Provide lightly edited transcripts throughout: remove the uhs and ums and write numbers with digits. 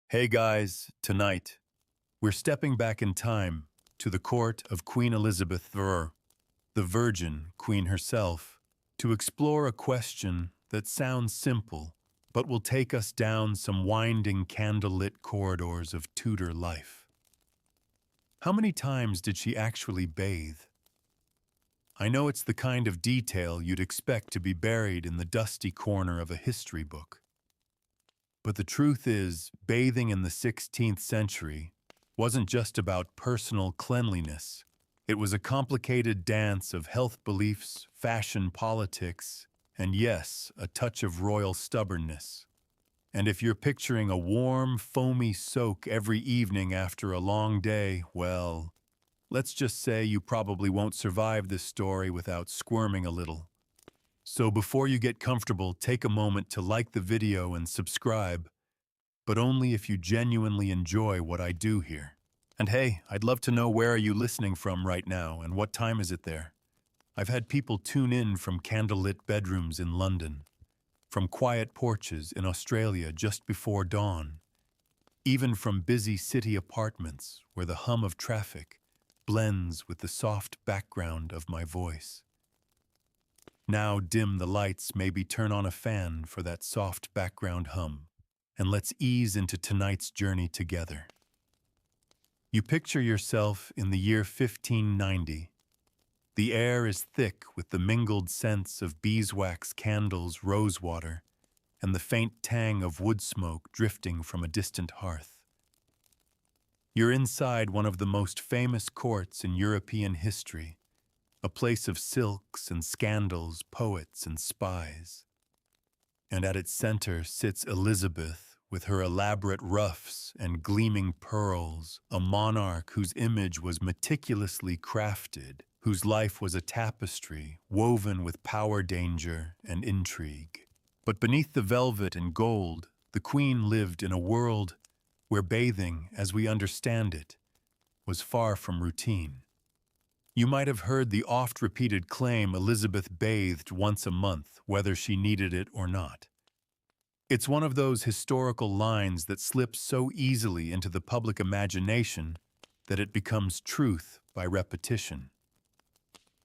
Hey guys, tonight, we're stepping back in time to the court of Queen Elizabeth II, the Virgin Queen herself, to explore a question that sounds simple but will take us down some winding candlelit corridors of Tudor life. How many times did she actually bathe? I know it's the kind of detail you'd expect to be buried in the dusty corner of a history book. But the truth is, bathing in the 16th century wasn't just about personal cleanliness. It was a complicated dance of health beliefs, fashion politics, and yes, a touch of royal stubbornness. And if you're picturing a warm, foamy soak every evening after a long day, well, let's just say you probably won't survive this story without squirming a little. So before you get comfortable, take a moment to like the video and subscribe, but only if you genuinely enjoy what I do here. And hey, I'd love to know, where are you listening from right now and what time is it there? I've had people tune in from candlelit bedrooms in London, from quiet porches in Australia just before dawn, even from busy city apartments where the hum of traffic blends with the soft background of my voice. Now dim the lights, maybe turn on a fan for that soft background hum, and let's ease into tonight's journey together. You picture yourself in the year 1590. The air is thick with the mingled scents of beeswax candles, rosewater, and the faint tang of wood smoke drifting from a distant hearth. You're inside one of the most famous courts in European history, a place of silks and scandals, poets and spies. And at its center sits Elizabeth with her elaborate ruffs and gleaming pearls, a monarch whose image was meticulously crafted, whose life was a tapestry woven with power, danger, and intrigue. But beneath the velvet and gold, the queen lived in a world where bathing, as we understand it, was far from routine. You might have heard the oft-repeated claim Elizabeth bathed once a month, whether she needed it or not. It's one of those historical lines that slips so easily into the public imagination that it becomes truth by repetition.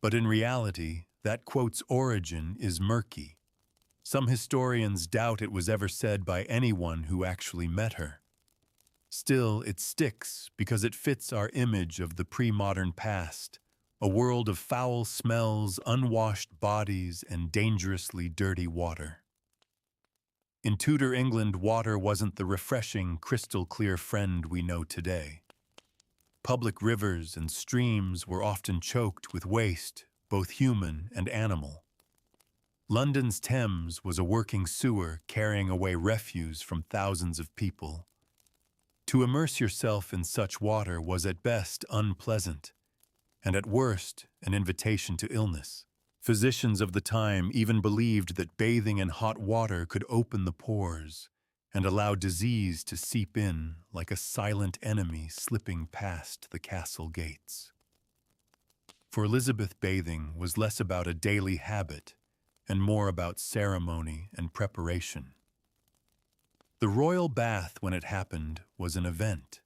But in reality, that quote's origin is murky. Some historians doubt it was ever said by anyone who actually met her. Still, it sticks because it fits our image of the pre-modern past, a world of foul smells, unwashed bodies, and dangerously dirty water. In Tudor England, water wasn't the refreshing, crystal-clear friend we know today. Public rivers and streams were often choked with waste, both human and animal. London's Thames was a working sewer carrying away refuse from thousands of people. To immerse yourself in such water was at best unpleasant, and at worst an invitation to illness. Physicians of the time even believed that bathing in hot water could open the pores and allow disease to seep in like a silent enemy slipping past the castle gates. For Elizabeth, bathing was less about a daily habit and more about ceremony and preparation. The royal bath, when it happened, was an event.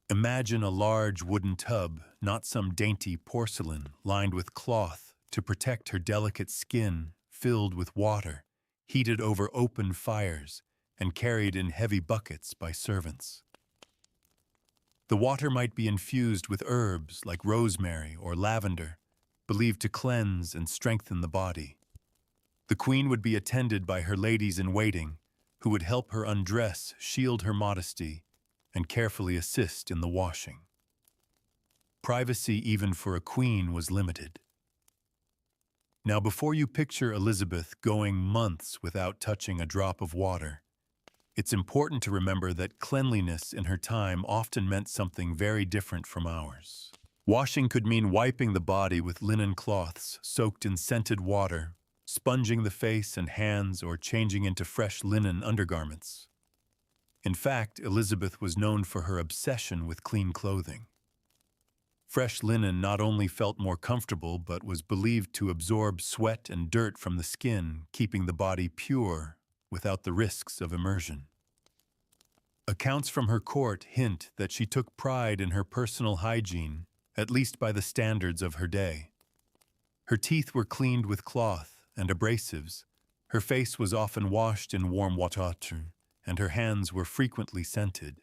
Imagine a large wooden tub, not some dainty porcelain, lined with cloth to protect her delicate skin, filled with water, heated over open fires, and carried in heavy buckets by servants. The water might be infused with herbs like rosemary or lavender, believed to cleanse and strengthen the body. The queen would be attended by her ladies-in-waiting, who would help her undress, shield her modesty, and carefully assist in the washing. Privacy, even for a queen, was limited. Now, before you picture Elizabeth going months without touching a drop of water, it's important to remember that cleanliness in her time often meant something very different from ours. Washing could mean wiping the body with linen cloths soaked in scented water, sponging the face and hands, or changing into fresh linen undergarments. In fact, Elizabeth was known for her obsession with clean clothing. Fresh linen not only felt more comfortable, but was believed to absorb sweat and dirt from the skin, keeping the body pure without the risks of immersion. Accounts from her court hint that she took pride in her personal hygiene, at least by the standards of her day. Her teeth were cleaned with cloth and abrasives, her face was often washed in warm water, and her hands were frequently scented.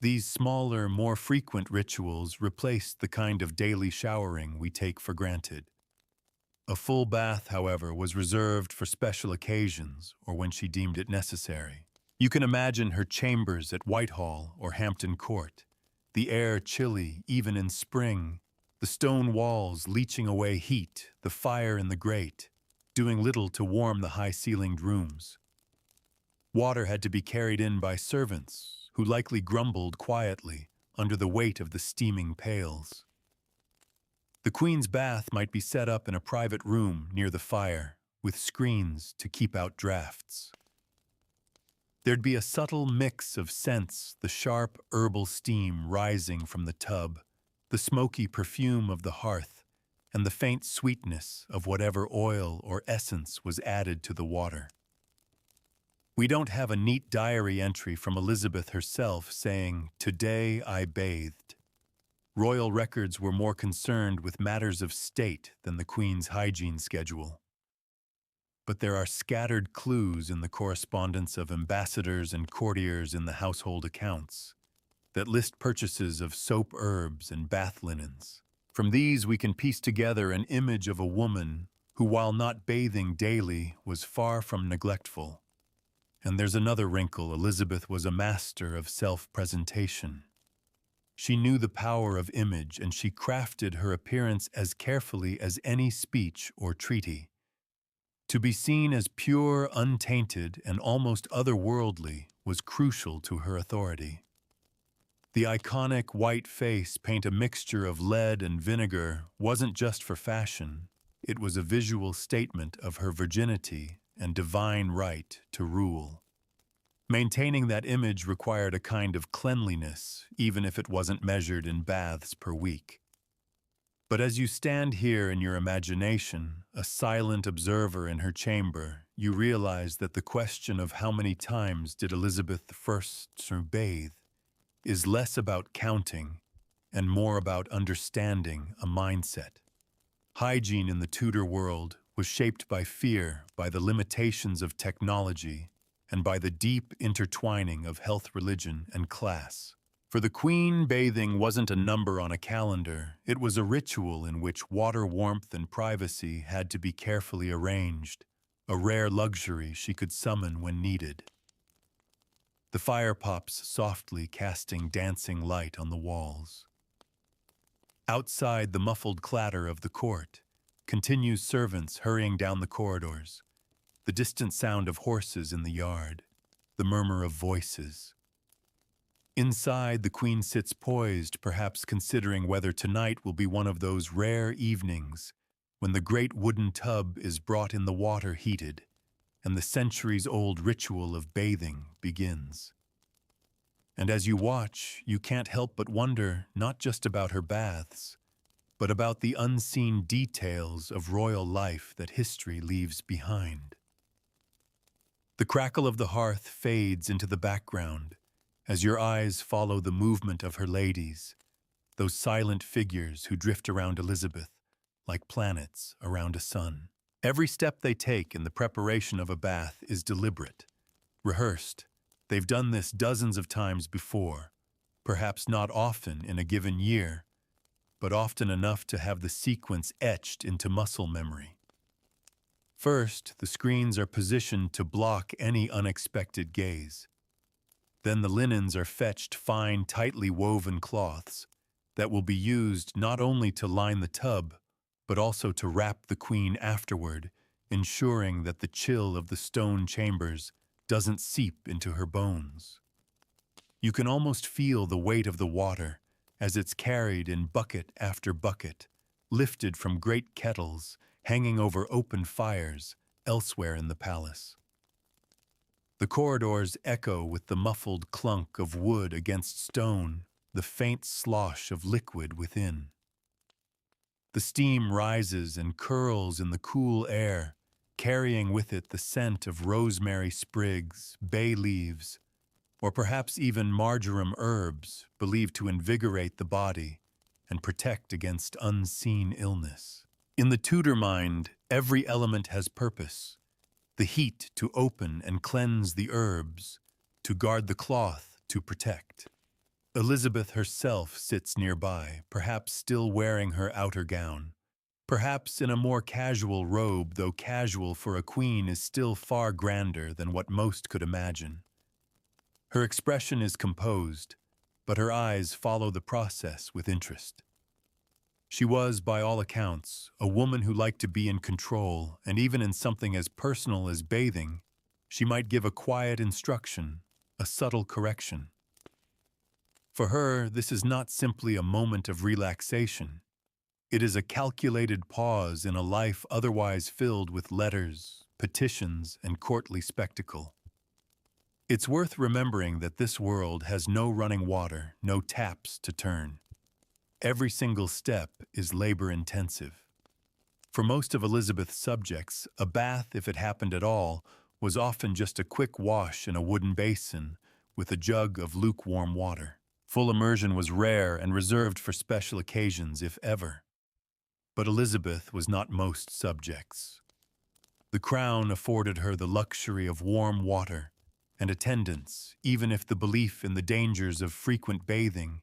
These smaller, more frequent rituals replaced the kind of daily showering we take for granted. A full bath, however, was reserved for special occasions or when she deemed it necessary. You can imagine her chambers at Whitehall or Hampton Court, the air chilly even in spring, the stone walls leaching away heat, the fire in the grate, doing little to warm the high-ceilinged rooms. Water had to be carried in by servants, who likely grumbled quietly under the weight of the steaming pails. The Queen's bath might be set up in a private room near the fire, with screens to keep out drafts. There'd be a subtle mix of scents, the sharp herbal steam rising from the tub, the smoky perfume of the hearth, and the faint sweetness of whatever oil or essence was added to the water. We don't have a neat diary entry from Elizabeth herself saying, "Today I bathed." Royal records were more concerned with matters of state than the Queen's hygiene schedule. But there are scattered clues in the correspondence of ambassadors and courtiers in the household accounts that list purchases of soap herbs and bath linens. From these we can piece together an image of a woman who, while not bathing daily, was far from neglectful. And there's another wrinkle: Elizabeth was a master of self-presentation. She knew the power of image, and she crafted her appearance as carefully as any speech or treaty. To be seen as pure, untainted, and almost otherworldly was crucial to her authority. The iconic white face, paint a mixture of lead and vinegar, wasn't just for fashion. It was a visual statement of her virginity and divine right to rule. Maintaining that image required a kind of cleanliness, even if it wasn't measured in baths per week. But as you stand here in your imagination, a silent observer in her chamber, you realize that the question of how many times did Elizabeth I bathe is less about counting and more about understanding a mindset. Hygiene in the Tudor world was shaped by fear, by the limitations of technology, and by the deep intertwining of health, religion, and class. For the Queen, bathing wasn't a number on a calendar. It was a ritual in which water, warmth, and privacy had to be carefully arranged, a rare luxury she could summon when needed. The fire pops softly, casting dancing light on the walls. Outside, the muffled clatter of the court continues, servants hurrying down the corridors, the distant sound of horses in the yard, the murmur of voices. Inside, the Queen sits poised, perhaps considering whether tonight will be one of those rare evenings when the great wooden tub is brought in, the water heated, and the centuries-old ritual of bathing begins. And as you watch, you can't help but wonder not just about her baths, but about the unseen details of royal life that history leaves behind. The crackle of the hearth fades into the background as your eyes follow the movement of her ladies, those silent figures who drift around Elizabeth like planets around a sun. Every step they take in the preparation of a bath is deliberate, rehearsed. They've done this dozens of times before, perhaps not often in a given year, but often enough to have the sequence etched into muscle memory. First, the screens are positioned to block any unexpected gaze. Then the linens are fetched, fine, tightly woven cloths that will be used not only to line the tub, but also to wrap the Queen afterward, ensuring that the chill of the stone chambers doesn't seep into her bones. You can almost feel the weight of the water as it's carried in bucket after bucket, lifted from great kettles hanging over open fires elsewhere in the palace. The corridors echo with the muffled clunk of wood against stone, the faint slosh of liquid within. The steam rises and curls in the cool air, carrying with it the scent of rosemary sprigs, bay leaves, or perhaps even marjoram herbs believed to invigorate the body and protect against unseen illness. In the Tudor mind, every element has purpose: the heat to open and cleanse the herbs, to guard the cloth to protect. Elizabeth herself sits nearby, perhaps still wearing her outer gown. Perhaps in a more casual robe, though casual for a queen is still far grander than what most could imagine. Her expression is composed, but her eyes follow the process with interest. She was, by all accounts, a woman who liked to be in control, and even in something as personal as bathing, she might give a quiet instruction, a subtle correction. For her, this is not simply a moment of relaxation. It is a calculated pause in a life otherwise filled with letters, petitions, and courtly spectacle. It's worth remembering that this world has no running water, no taps to turn. Every single step is labor-intensive. For most of Elizabeth's subjects, a bath, if it happened at all, was often just a quick wash in a wooden basin with a jug of lukewarm water. Full immersion was rare and reserved for special occasions, if ever. But Elizabeth was not most subjects. The crown afforded her the luxury of warm water and attendance, even if the belief in the dangers of frequent bathing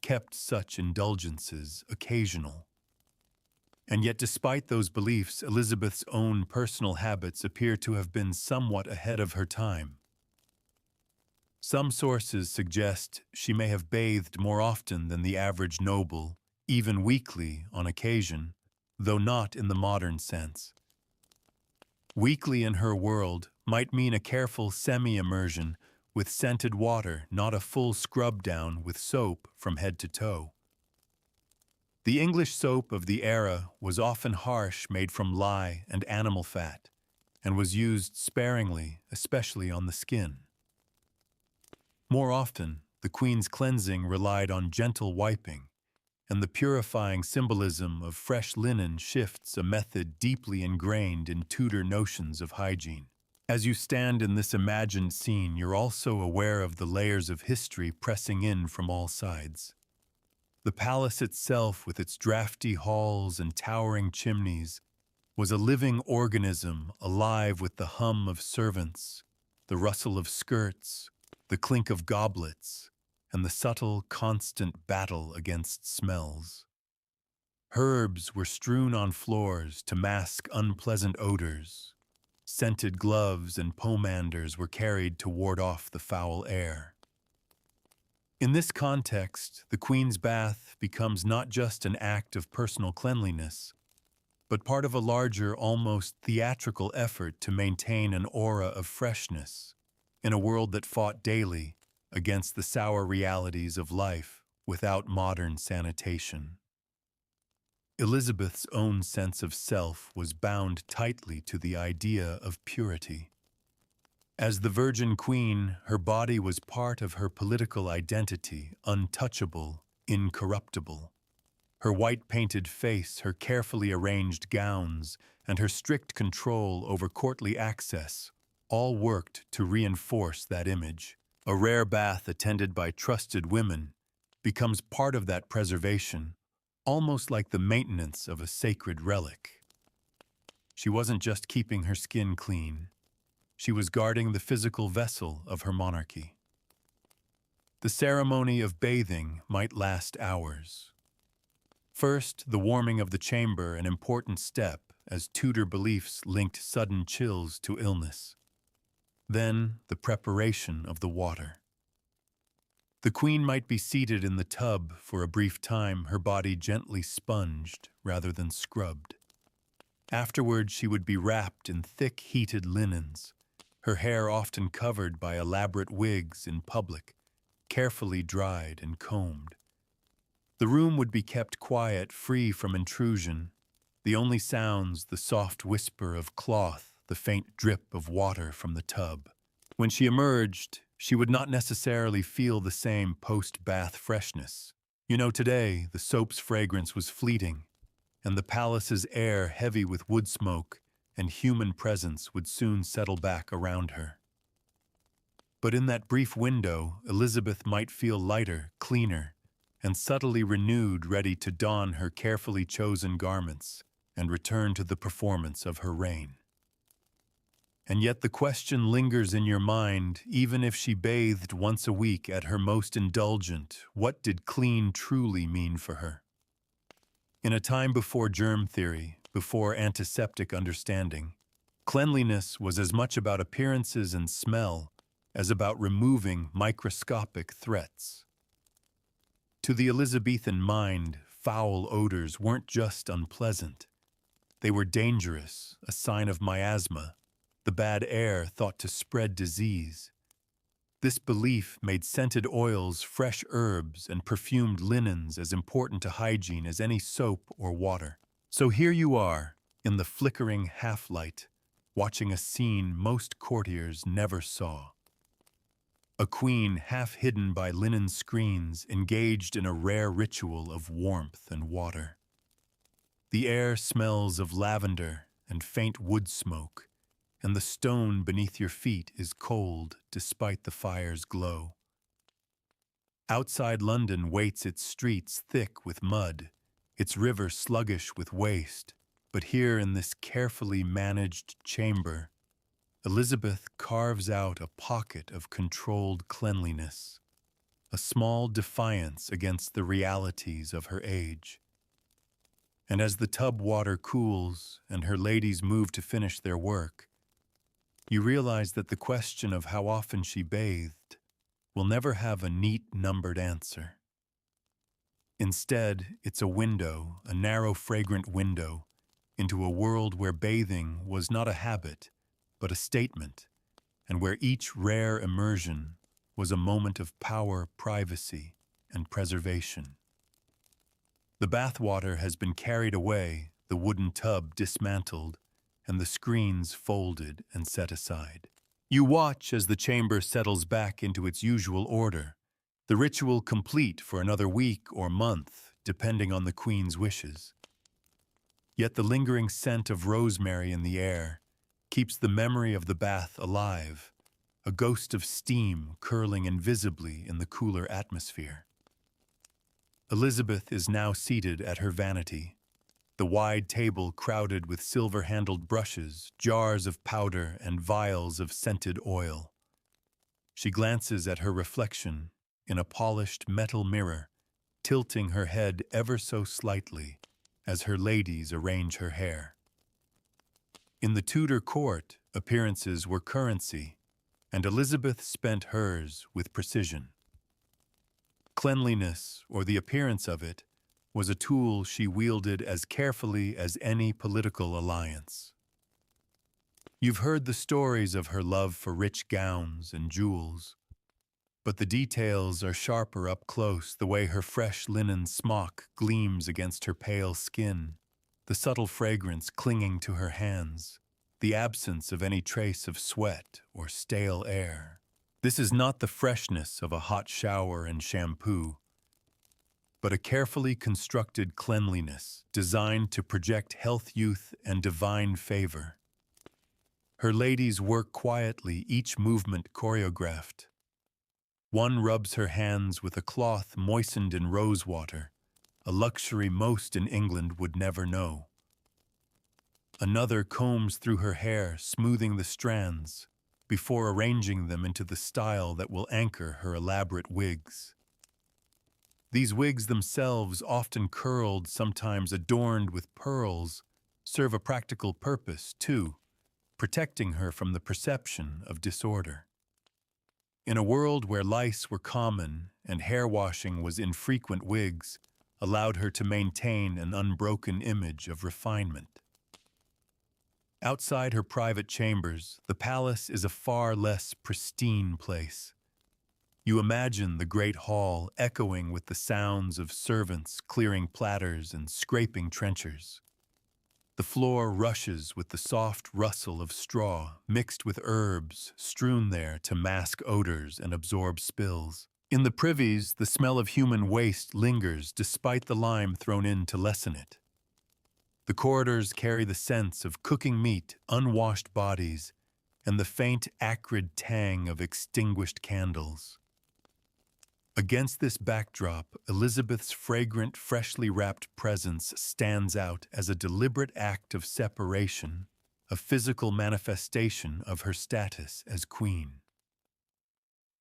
kept such indulgences occasional. And yet, despite those beliefs, Elizabeth's own personal habits appear to have been somewhat ahead of her time. Some sources suggest she may have bathed more often than the average noble, even weekly on occasion, though not in the modern sense. Weekly in her world might mean a careful semi-immersion with scented water, not a full scrub down with soap from head to toe. The English soap of the era was often harsh, made from lye and animal fat, and was used sparingly, especially on the skin. More often, the Queen's cleansing relied on gentle wiping, and the purifying symbolism of fresh linen shifts a method deeply ingrained in Tudor notions of hygiene. As you stand in this imagined scene, you're also aware of the layers of history pressing in from all sides. The palace itself, with its drafty halls and towering chimneys, was a living organism alive with the hum of servants, the rustle of skirts, the clink of goblets, and the subtle, constant battle against smells. Herbs were strewn on floors to mask unpleasant odors. Scented gloves and pomanders were carried to ward off the foul air. In this context, the Queen's bath becomes not just an act of personal cleanliness, but part of a larger, almost theatrical effort to maintain an aura of freshness in a world that fought daily against the sour realities of life without modern sanitation. Elizabeth's own sense of self was bound tightly to the idea of purity. As the Virgin Queen, her body was part of her political identity, untouchable, incorruptible. Her white-painted face, her carefully arranged gowns, and her strict control over courtly access all worked to reinforce that image. A rare bath attended by trusted women becomes part of that preservation, almost like the maintenance of a sacred relic. She wasn't just keeping her skin clean. She was guarding the physical vessel of her monarchy. The ceremony of bathing might last hours. First, the warming of the chamber, an important step, as Tudor beliefs linked sudden chills to illness. Then, the preparation of the water. The Queen might be seated in the tub for a brief time, her body gently sponged rather than scrubbed. Afterward, she would be wrapped in thick, heated linens, her hair often covered by elaborate wigs in public, carefully dried and combed. The room would be kept quiet, free from intrusion. The only sounds, the soft whisper of cloth, the faint drip of water from the tub. When she emerged, she would not necessarily feel the same post-bath freshness. Today, the soap's fragrance was fleeting, and the palace's air heavy with wood smoke and human presence would soon settle back around her. But in that brief window, Elizabeth might feel lighter, cleaner, and subtly renewed, ready to don her carefully chosen garments and return to the performance of her reign. And yet the question lingers in your mind, even if she bathed once a week at her most indulgent, what did clean truly mean for her? In a time before germ theory, before antiseptic understanding, cleanliness was as much about appearances and smell as about removing microscopic threats. To the Elizabethan mind, foul odors weren't just unpleasant. They were dangerous, a sign of miasma, the bad air thought to spread disease. This belief made scented oils, fresh herbs, and perfumed linens as important to hygiene as any soap or water. So here you are, in the flickering half-light, watching a scene most courtiers never saw. A queen half hidden by linen screens, engaged in a rare ritual of warmth and water. The air smells of lavender and faint wood smoke, and the stone beneath your feet is cold despite the fire's glow. Outside London waits its streets thick with mud, its river sluggish with waste, but here in this carefully managed chamber, Elizabeth carves out a pocket of controlled cleanliness, a small defiance against the realities of her age. And as the tub water cools and her ladies move to finish their work, you realize that the question of how often she bathed will never have a neat, numbered answer. Instead, it's a window, a narrow, fragrant window, into a world where bathing was not a habit, but a statement, and where each rare immersion was a moment of power, privacy, and preservation. The bathwater has been carried away, the wooden tub dismantled, and the screens folded and set aside. You watch as the chamber settles back into its usual order, the ritual complete for another week or month, depending on the Queen's wishes. Yet the lingering scent of rosemary in the air keeps the memory of the bath alive, a ghost of steam curling invisibly in the cooler atmosphere. Elizabeth is now seated at her vanity, the wide table crowded with silver-handled brushes, jars of powder, and vials of scented oil. She glances at her reflection in a polished metal mirror, tilting her head ever so slightly as her ladies arrange her hair. In the Tudor court, appearances were currency, and Elizabeth spent hers with precision. Cleanliness, or the appearance of it, was a tool she wielded as carefully as any political alliance. You've heard the stories of her love for rich gowns and jewels, but the details are sharper up close, the way her fresh linen smock gleams against her pale skin, the subtle fragrance clinging to her hands, the absence of any trace of sweat or stale air. This is not the freshness of a hot shower and shampoo, but a carefully constructed cleanliness designed to project health, youth, and divine favor. Her ladies work quietly, each movement choreographed. One rubs her hands with a cloth moistened in rose water, a luxury most in England would never know. Another combs through her hair, smoothing the strands, before arranging them into the style that will anchor her elaborate wigs. These wigs themselves, often curled, sometimes adorned with pearls, serve a practical purpose, too, protecting her from the perception of disorder. In a world where lice were common and hair washing was infrequent, wigs allowed her to maintain an unbroken image of refinement. Outside her private chambers, the palace is a far less pristine place. You imagine the great hall echoing with the sounds of servants clearing platters and scraping trenchers. The floor rushes with the soft rustle of straw mixed with herbs strewn there to mask odors and absorb spills. In the privies, the smell of human waste lingers despite the lime thrown in to lessen it. The corridors carry the sense of cooking meat, unwashed bodies, and the faint, acrid tang of extinguished candles. Against this backdrop, Elizabeth's fragrant, freshly wrapped presence stands out as a deliberate act of separation, a physical manifestation of her status as queen.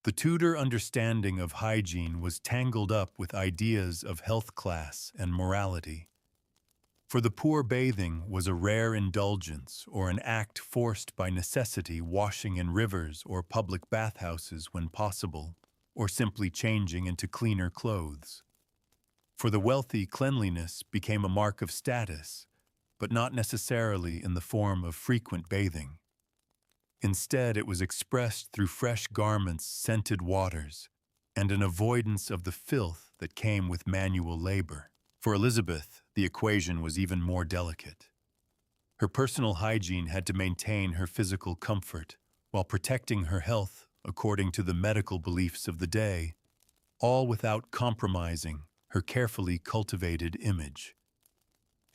The Tudor understanding of hygiene was tangled up with ideas of health class and morality. For the poor, bathing was a rare indulgence or an act forced by necessity, washing in rivers or public bathhouses when possible, or simply changing into cleaner clothes. For the wealthy, cleanliness became a mark of status, but not necessarily in the form of frequent bathing. Instead, it was expressed through fresh garments, scented waters, and an avoidance of the filth that came with manual labor. For Elizabeth, the equation was even more delicate. Her personal hygiene had to maintain her physical comfort while protecting her health according to the medical beliefs of the day, all without compromising her carefully cultivated image.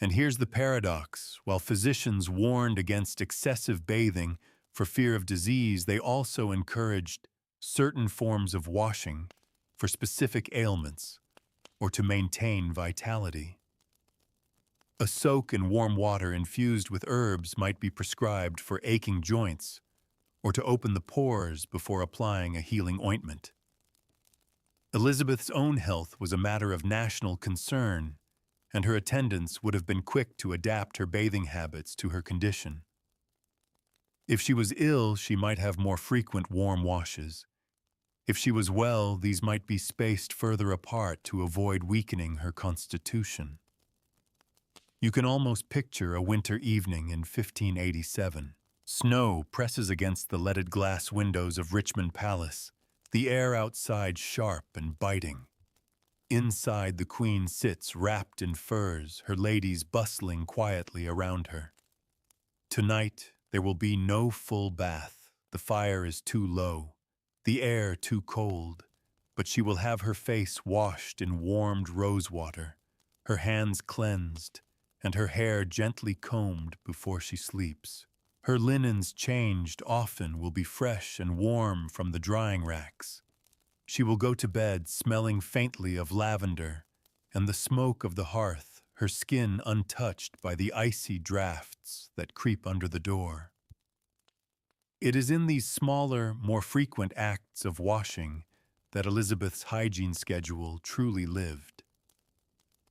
And here's the paradox: while physicians warned against excessive bathing for fear of disease, they also encouraged certain forms of washing for specific ailments or to maintain vitality. A soak in warm water infused with herbs might be prescribed for aching joints or to open the pores before applying a healing ointment. Elizabeth's own health was a matter of national concern, and her attendants would have been quick to adapt her bathing habits to her condition. If she was ill, she might have more frequent warm washes. If she was well, these might be spaced further apart to avoid weakening her constitution. You can almost picture a winter evening in 1587. Snow presses against the leaded glass windows of Richmond Palace, the air outside sharp and biting. Inside, the Queen sits wrapped in furs, her ladies bustling quietly around her. Tonight, there will be no full bath. The fire is too low, the air too cold, but she will have her face washed in warmed rose water, her hands cleansed, and her hair gently combed before she sleeps. Her linens changed often will be fresh and warm from the drying racks. She will go to bed smelling faintly of lavender and the smoke of the hearth, her skin untouched by the icy drafts that creep under the door. It is in these smaller, more frequent acts of washing that Elizabeth's hygiene schedule truly lived.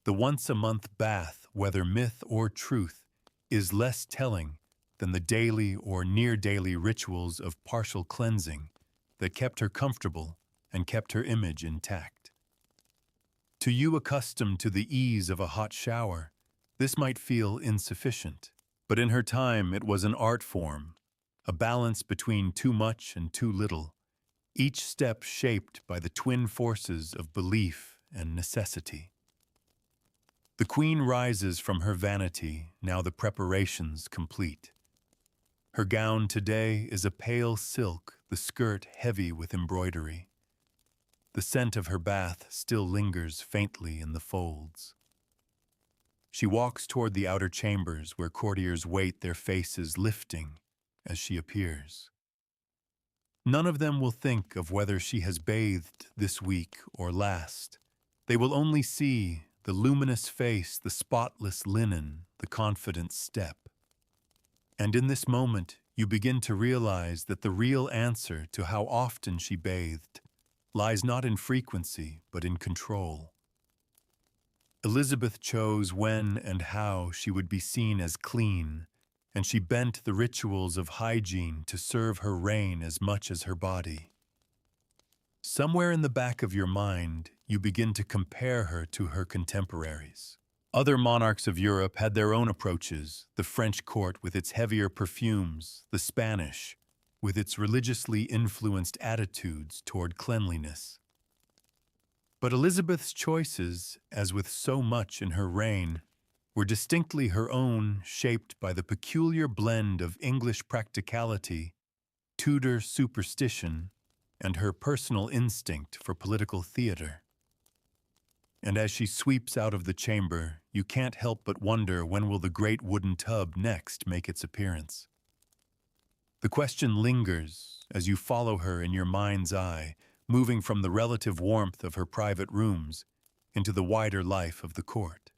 The once-a-month bath, whether myth or truth, is less telling than the daily or near-daily rituals of partial cleansing that kept her comfortable and kept her image intact. To you accustomed to the ease of a hot shower, this might feel insufficient, but in her time it was an art form, a balance between too much and too little, each step shaped by the twin forces of belief and necessity. The Queen rises from her vanity, now the preparations complete. Her gown today is a pale silk, the skirt heavy with embroidery. The scent of her bath still lingers faintly in the folds. She walks toward the outer chambers where courtiers wait, their faces lifting as she appears. None of them will think of whether she has bathed this week or last. They will only see the luminous face, the spotless linen, the confident step. And in this moment, you begin to realize that the real answer to how often she bathed lies not in frequency, but in control. Elizabeth chose when and how she would be seen as clean, and she bent the rituals of hygiene to serve her reign as much as her body. Somewhere in the back of your mind, you begin to compare her to her contemporaries. Other monarchs of Europe had their own approaches, the French court with its heavier perfumes, the Spanish with its religiously influenced attitudes toward cleanliness. But Elizabeth's choices, as with so much in her reign, were distinctly her own, shaped by the peculiar blend of English practicality, Tudor superstition, and her personal instinct for political theater. And as she sweeps out of the chamber, you can't help but wonder when will the great wooden tub next make its appearance. The question lingers as you follow her in your mind's eye, moving from the relative warmth of her private rooms into the wider life of the court.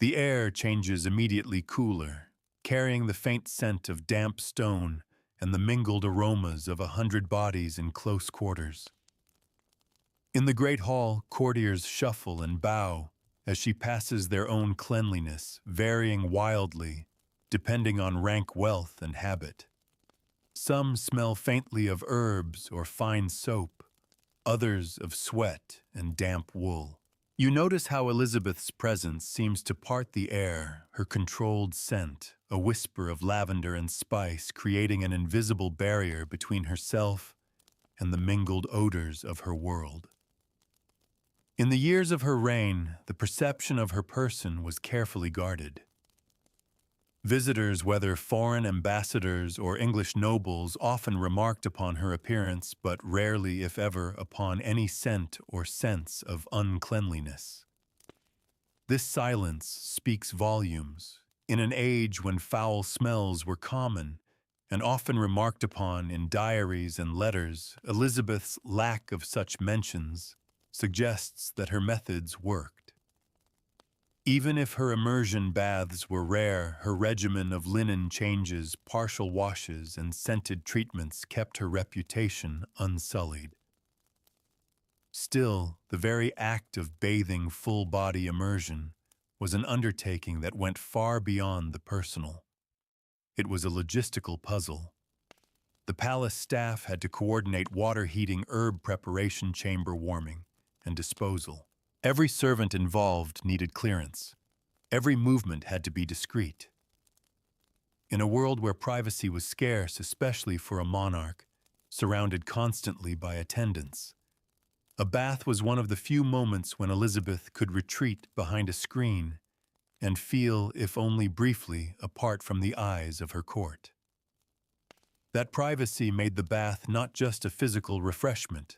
The air changes immediately cooler, carrying the faint scent of damp stone and the mingled aromas of 100 bodies in close quarters. In the great hall, courtiers shuffle and bow as she passes their own cleanliness, varying wildly, depending on rank, wealth, and habit. Some smell faintly of herbs or fine soap, others of sweat and damp wool. You notice how Elizabeth's presence seems to part the air, her controlled scent, a whisper of lavender and spice, creating an invisible barrier between herself and the mingled odors of her world. In the years of her reign, the perception of her person was carefully guarded. Visitors, whether foreign ambassadors or English nobles, often remarked upon her appearance, but rarely, if ever, upon any scent or sense of uncleanliness. This silence speaks volumes. In an age when foul smells were common and often remarked upon in diaries and letters, Elizabeth's lack of such mentions suggests that her methods worked. Even if her immersion baths were rare, her regimen of linen changes, partial washes, and scented treatments kept her reputation unsullied. Still, the very act of bathing full-body immersion was an undertaking that went far beyond the personal. It was a logistical puzzle. The palace staff had to coordinate water heating, herb preparation, chamber warming, and disposal. Every servant involved needed clearance. Every movement had to be discreet. In a world where privacy was scarce, especially for a monarch, surrounded constantly by attendants, a bath was one of the few moments when Elizabeth could retreat behind a screen and feel, if only briefly, apart from the eyes of her court. That privacy made the bath not just a physical refreshment,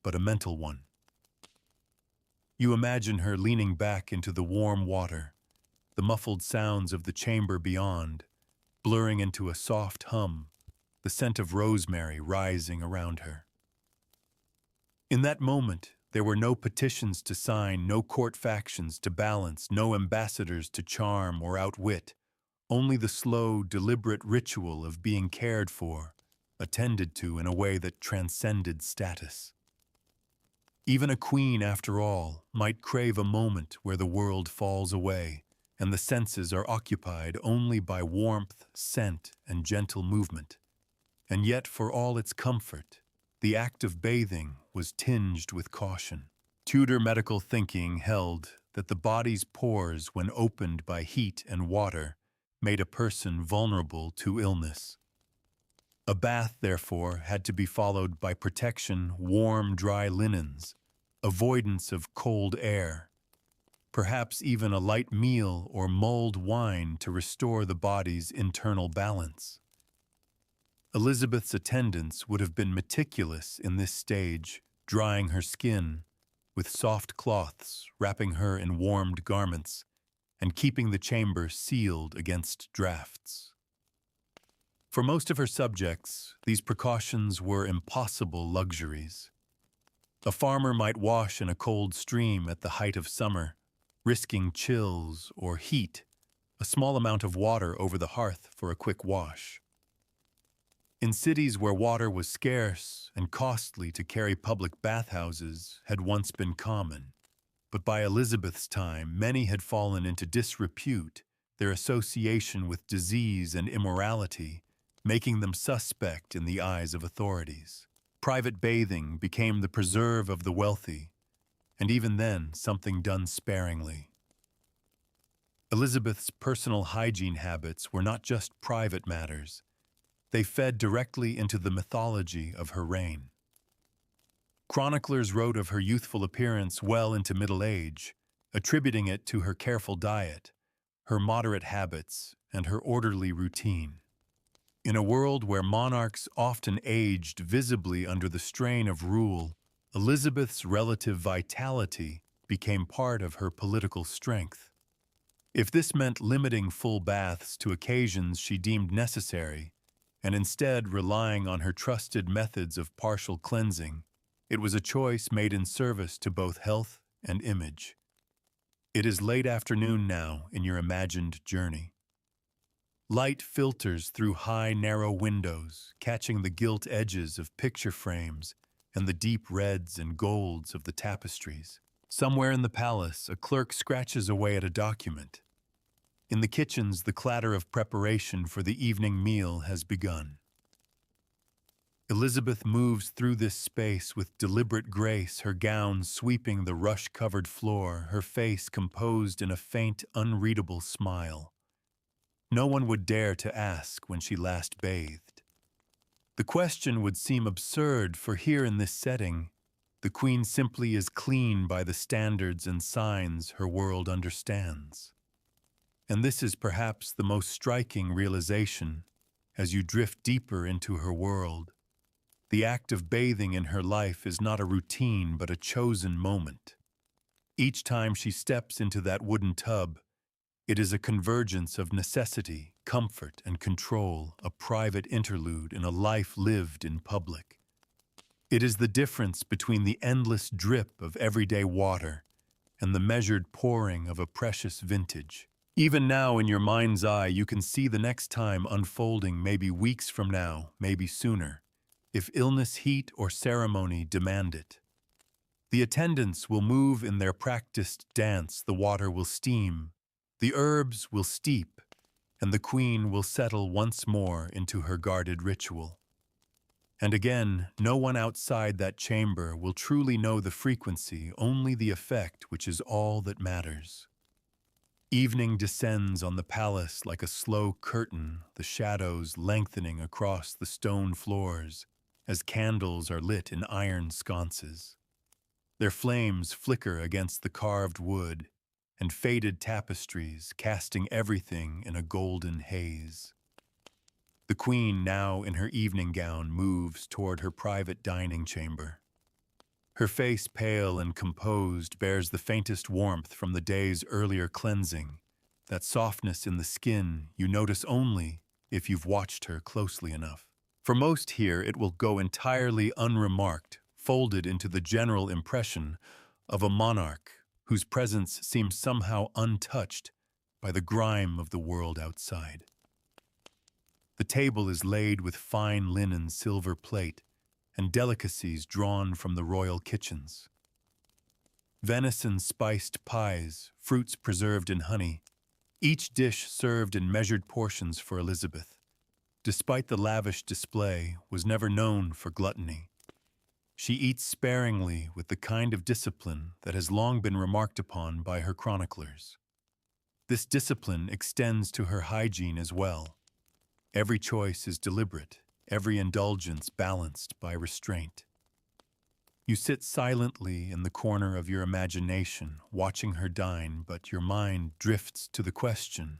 but a mental one. You imagine her leaning back into the warm water, the muffled sounds of the chamber beyond, blurring into a soft hum, the scent of rosemary rising around her. In that moment, there were no petitions to sign, no court factions to balance, no ambassadors to charm or outwit, only the slow, deliberate ritual of being cared for, attended to in a way that transcended status. Even a queen, after all, might crave a moment where the world falls away and the senses are occupied only by warmth, scent, and gentle movement. And yet, for all its comfort, the act of bathing was tinged with caution. Tudor medical thinking held that the body's pores, when opened by heat and water, made a person vulnerable to illness. A bath, therefore, had to be followed by protection, warm, dry linens, avoidance of cold air, perhaps even a light meal or mulled wine to restore the body's internal balance. Elizabeth's attendants would have been meticulous in this stage, drying her skin with soft cloths, wrapping her in warmed garments, and keeping the chamber sealed against drafts. For most of her subjects, these precautions were impossible luxuries. A farmer might wash in a cold stream at the height of summer, risking chills or heat, a small amount of water over the hearth for a quick wash. In cities where water was scarce and costly to carry, public bathhouses had once been common. But by Elizabeth's time, many had fallen into disrepute, their association with disease and immorality, making them suspect in the eyes of authorities. Private bathing became the preserve of the wealthy, and even then, something done sparingly. Elizabeth's personal hygiene habits were not just private matters. They fed directly into the mythology of her reign. Chroniclers wrote of her youthful appearance well into middle age, attributing it to her careful diet, her moderate habits, and her orderly routine. In a world where monarchs often aged visibly under the strain of rule, Elizabeth's relative vitality became part of her political strength. If this meant limiting full baths to occasions she deemed necessary, and instead relying on her trusted methods of partial cleansing, it was a choice made in service to both health and image. It is late afternoon now in your imagined journey. Light filters through high, narrow windows, catching the gilt edges of picture frames and the deep reds and golds of the tapestries. Somewhere in the palace, a clerk scratches away at a document. In the kitchens, the clatter of preparation for the evening meal has begun. Elizabeth moves through this space with deliberate grace, her gown sweeping the rush-covered floor, her face composed in a faint, unreadable smile. No one would dare to ask when she last bathed. The question would seem absurd, for here in this setting, the Queen simply is clean by the standards and signs her world understands. And this is perhaps the most striking realization as you drift deeper into her world. The act of bathing in her life is not a routine but a chosen moment. Each time she steps into that wooden tub, it is a convergence of necessity, comfort, and control, a private interlude in a life lived in public. It is the difference between the endless drip of everyday water and the measured pouring of a precious vintage. Even now, in your mind's eye, you can see the next time unfolding, maybe weeks from now, maybe sooner, if illness, heat, or ceremony demand it. The attendants will move in their practiced dance, the water will steam, the herbs will steep, and the Queen will settle once more into her guarded ritual. And again, no one outside that chamber will truly know the frequency, only the effect, which is all that matters. Evening descends on the palace like a slow curtain, the shadows lengthening across the stone floors as candles are lit in iron sconces. Their flames flicker against the carved wood and faded tapestries, casting everything in a golden haze. The Queen, now in her evening gown, moves toward her private dining chamber. Her face, pale and composed, bears the faintest warmth from the day's earlier cleansing, that softness in the skin you notice only if you've watched her closely enough. For most here, it will go entirely unremarked, folded into the general impression of a monarch whose presence seems somehow untouched by the grime of the world outside. The table is laid with fine linen silver plate and delicacies drawn from the royal kitchens. Venison-spiced pies, fruits preserved in honey, each dish served in measured portions for Elizabeth, despite the lavish display, was never known for gluttony. She eats sparingly with the kind of discipline that has long been remarked upon by her chroniclers. This discipline extends to her hygiene as well. Every choice is deliberate, every indulgence balanced by restraint. You sit silently in the corner of your imagination, watching her dine, but your mind drifts to the question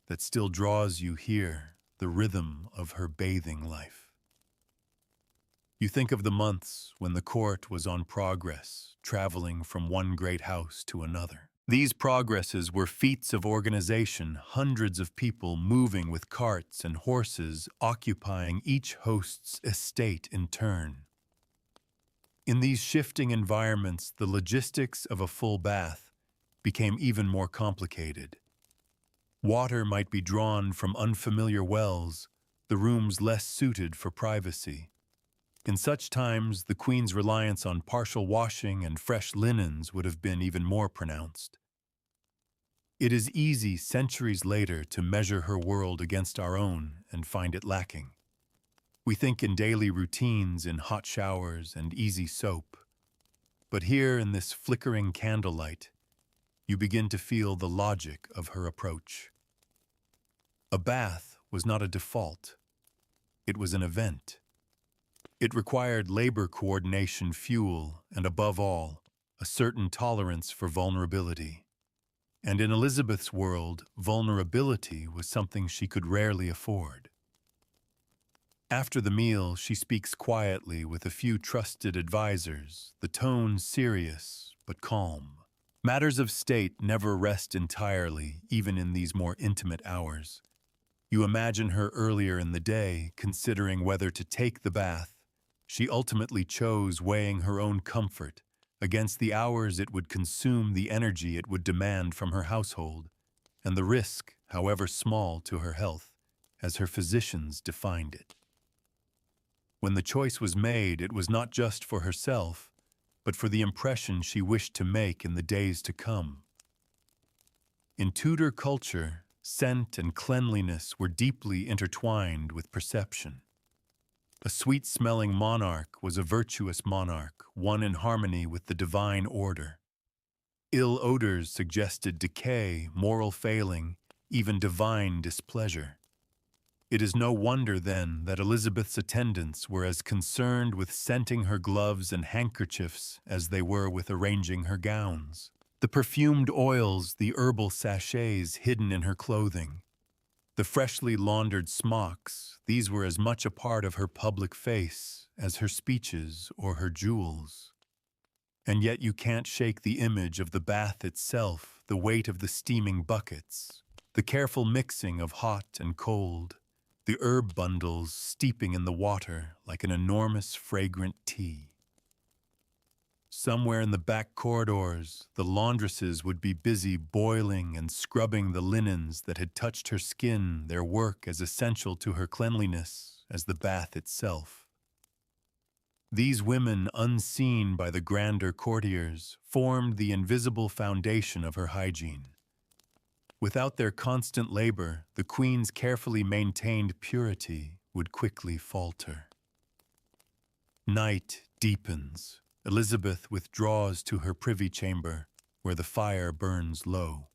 that still draws you here, the rhythm of her bathing life. You think of the months when the court was on progress, traveling from one great house to another. These progresses were feats of organization, hundreds of people moving with carts and horses, occupying each host's estate in turn. In these shifting environments, the logistics of a full bath became even more complicated. Water might be drawn from unfamiliar wells, the rooms less suited for privacy. In such times, the Queen's reliance on partial washing and fresh linens would have been even more pronounced. It is easy, centuries later, to measure her world against our own and find it lacking. We think in daily routines, in hot showers and easy soap. But here, in this flickering candlelight, you begin to feel the logic of her approach. A bath was not a default. It was an event. It required labor coordination, fuel, and above all, a certain tolerance for vulnerability. And in Elizabeth's world, vulnerability was something she could rarely afford. After the meal, she speaks quietly with a few trusted advisors, the tone serious but calm. Matters of state never rest entirely, even in these more intimate hours. You imagine her earlier in the day, considering whether to take the bath. She ultimately chose weighing her own comfort against the hours it would consume, the energy it would demand from her household, and the risk, however small, to her health, as her physicians defined it. When the choice was made, it was not just for herself, but for the impression she wished to make in the days to come. In Tudor culture, scent and cleanliness were deeply intertwined with perception. A sweet-smelling monarch was a virtuous monarch, one in harmony with the divine order. Ill odors suggested decay, moral failing, even divine displeasure. It is no wonder, then, that Elizabeth's attendants were as concerned with scenting her gloves and handkerchiefs as they were with arranging her gowns. The perfumed oils, the herbal sachets hidden in her clothing, the freshly laundered smocks, these were as much a part of her public face as her speeches or her jewels. And yet you can't shake the image of the bath itself, the weight of the steaming buckets, the careful mixing of hot and cold, the herb bundles steeping in the water like an enormous fragrant tea. Somewhere in the back corridors, the laundresses would be busy boiling and scrubbing the linens that had touched her skin, their work as essential to her cleanliness as the bath itself. These women, unseen by the grander courtiers, formed the invisible foundation of her hygiene. Without their constant labor, the Queen's carefully maintained purity would quickly falter. Night deepens. Elizabeth withdraws to her privy chamber, where the fire burns low.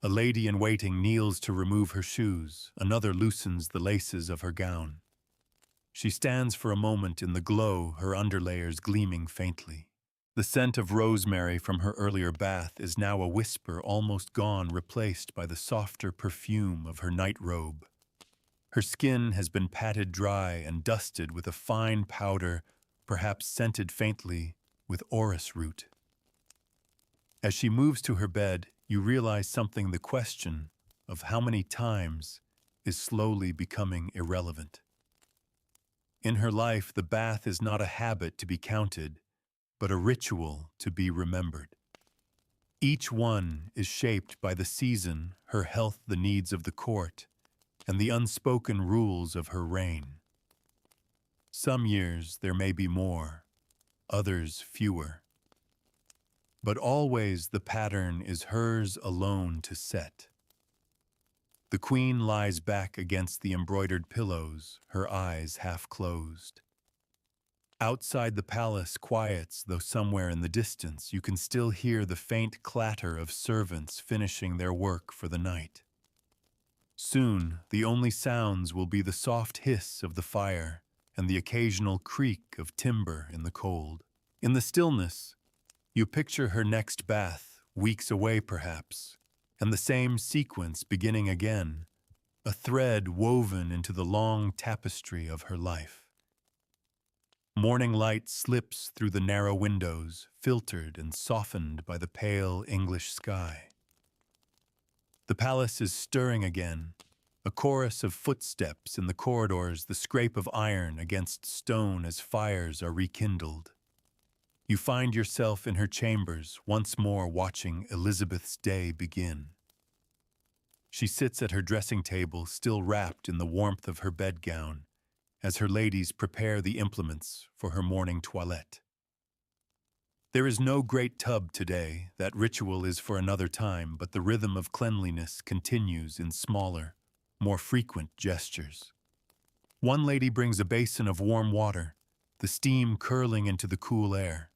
A lady-in-waiting kneels to remove her shoes. Another loosens the laces of her gown. She stands for a moment in the glow, her underlayers gleaming faintly. The scent of rosemary from her earlier bath is now a whisper, almost gone, replaced by the softer perfume of her night robe. Her skin has been patted dry and dusted with a fine powder, perhaps scented faintly with orris root. As she moves to her bed, you realize something: the question of how many times is slowly becoming irrelevant. In her life, the bath is not a habit to be counted, but a ritual to be remembered. Each one is shaped by the season, her health, the needs of the court, and the unspoken rules of her reign. Some years there may be more, others fewer. But always the pattern is hers alone to set. The Queen lies back against the embroidered pillows, her eyes half closed. Outside the palace quiets, though somewhere in the distance you can still hear the faint clatter of servants finishing their work for the night. Soon, the only sounds will be the soft hiss of the fire and the occasional creak of timber in the cold. In the stillness, you picture her next bath, weeks away perhaps, and the same sequence beginning again, a thread woven into the long tapestry of her life. Morning light slips through the narrow windows, filtered and softened by the pale English sky. The palace is stirring again, a chorus of footsteps in the corridors, the scrape of iron against stone as fires are rekindled. You find yourself in her chambers, once more watching Elizabeth's day begin. She sits at her dressing table, still wrapped in the warmth of her bedgown, as her ladies prepare the implements for her morning toilette. There is no great tub today, that ritual is for another time, but the rhythm of cleanliness continues in smaller, more frequent gestures. One lady brings a basin of warm water, the steam curling into the cool air.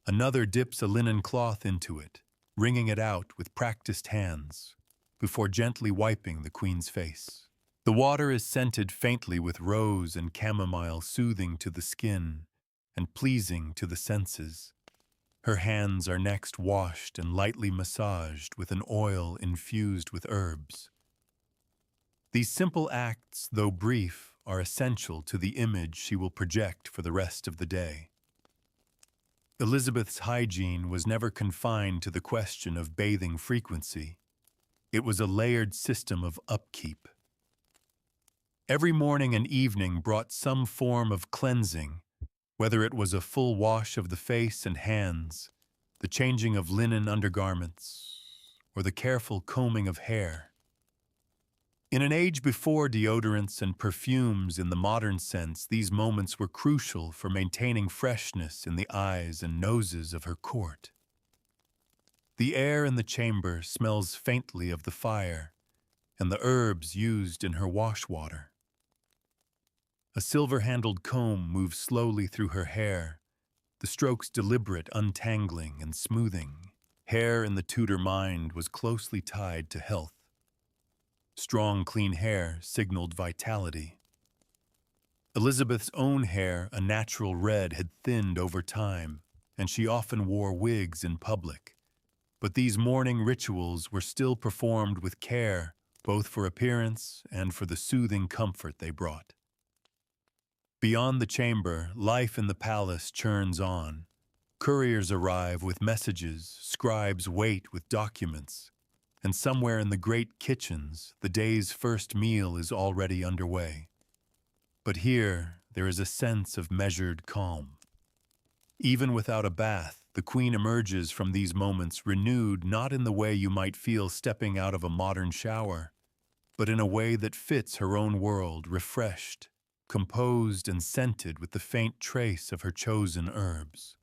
Another dips a linen cloth into it, wringing it out with practiced hands, before gently wiping the Queen's face. The water is scented faintly with rose and chamomile, soothing to the skin and pleasing to the senses. Her hands are next washed and lightly massaged with an oil infused with herbs. These simple acts, though brief, are essential to the image she will project for the rest of the day. Elizabeth's hygiene was never confined to the question of bathing frequency. It was a layered system of upkeep. Every morning and evening brought some form of cleansing, whether it was a full wash of the face and hands, the changing of linen undergarments, or the careful combing of hair. In an age before deodorants and perfumes in the modern sense, these moments were crucial for maintaining freshness in the eyes and noses of her court. The air in the chamber smells faintly of the fire and the herbs used in her wash water. A silver-handled comb moves slowly through her hair, the strokes deliberate, untangling and smoothing. Hair in the Tudor mind was closely tied to health. Strong, clean hair signaled vitality. Elizabeth's own hair, a natural red, had thinned over time, and she often wore wigs in public. But these morning rituals were still performed with care, both for appearance and for the soothing comfort they brought. Beyond the chamber, life in the palace churns on. Couriers arrive with messages, scribes wait with documents, and somewhere in the great kitchens, the day's first meal is already underway. But here, there is a sense of measured calm. Even without a bath, the Queen emerges from these moments renewed, not in the way you might feel stepping out of a modern shower, but in a way that fits her own world, refreshed, composed and scented with the faint trace of her chosen herbs.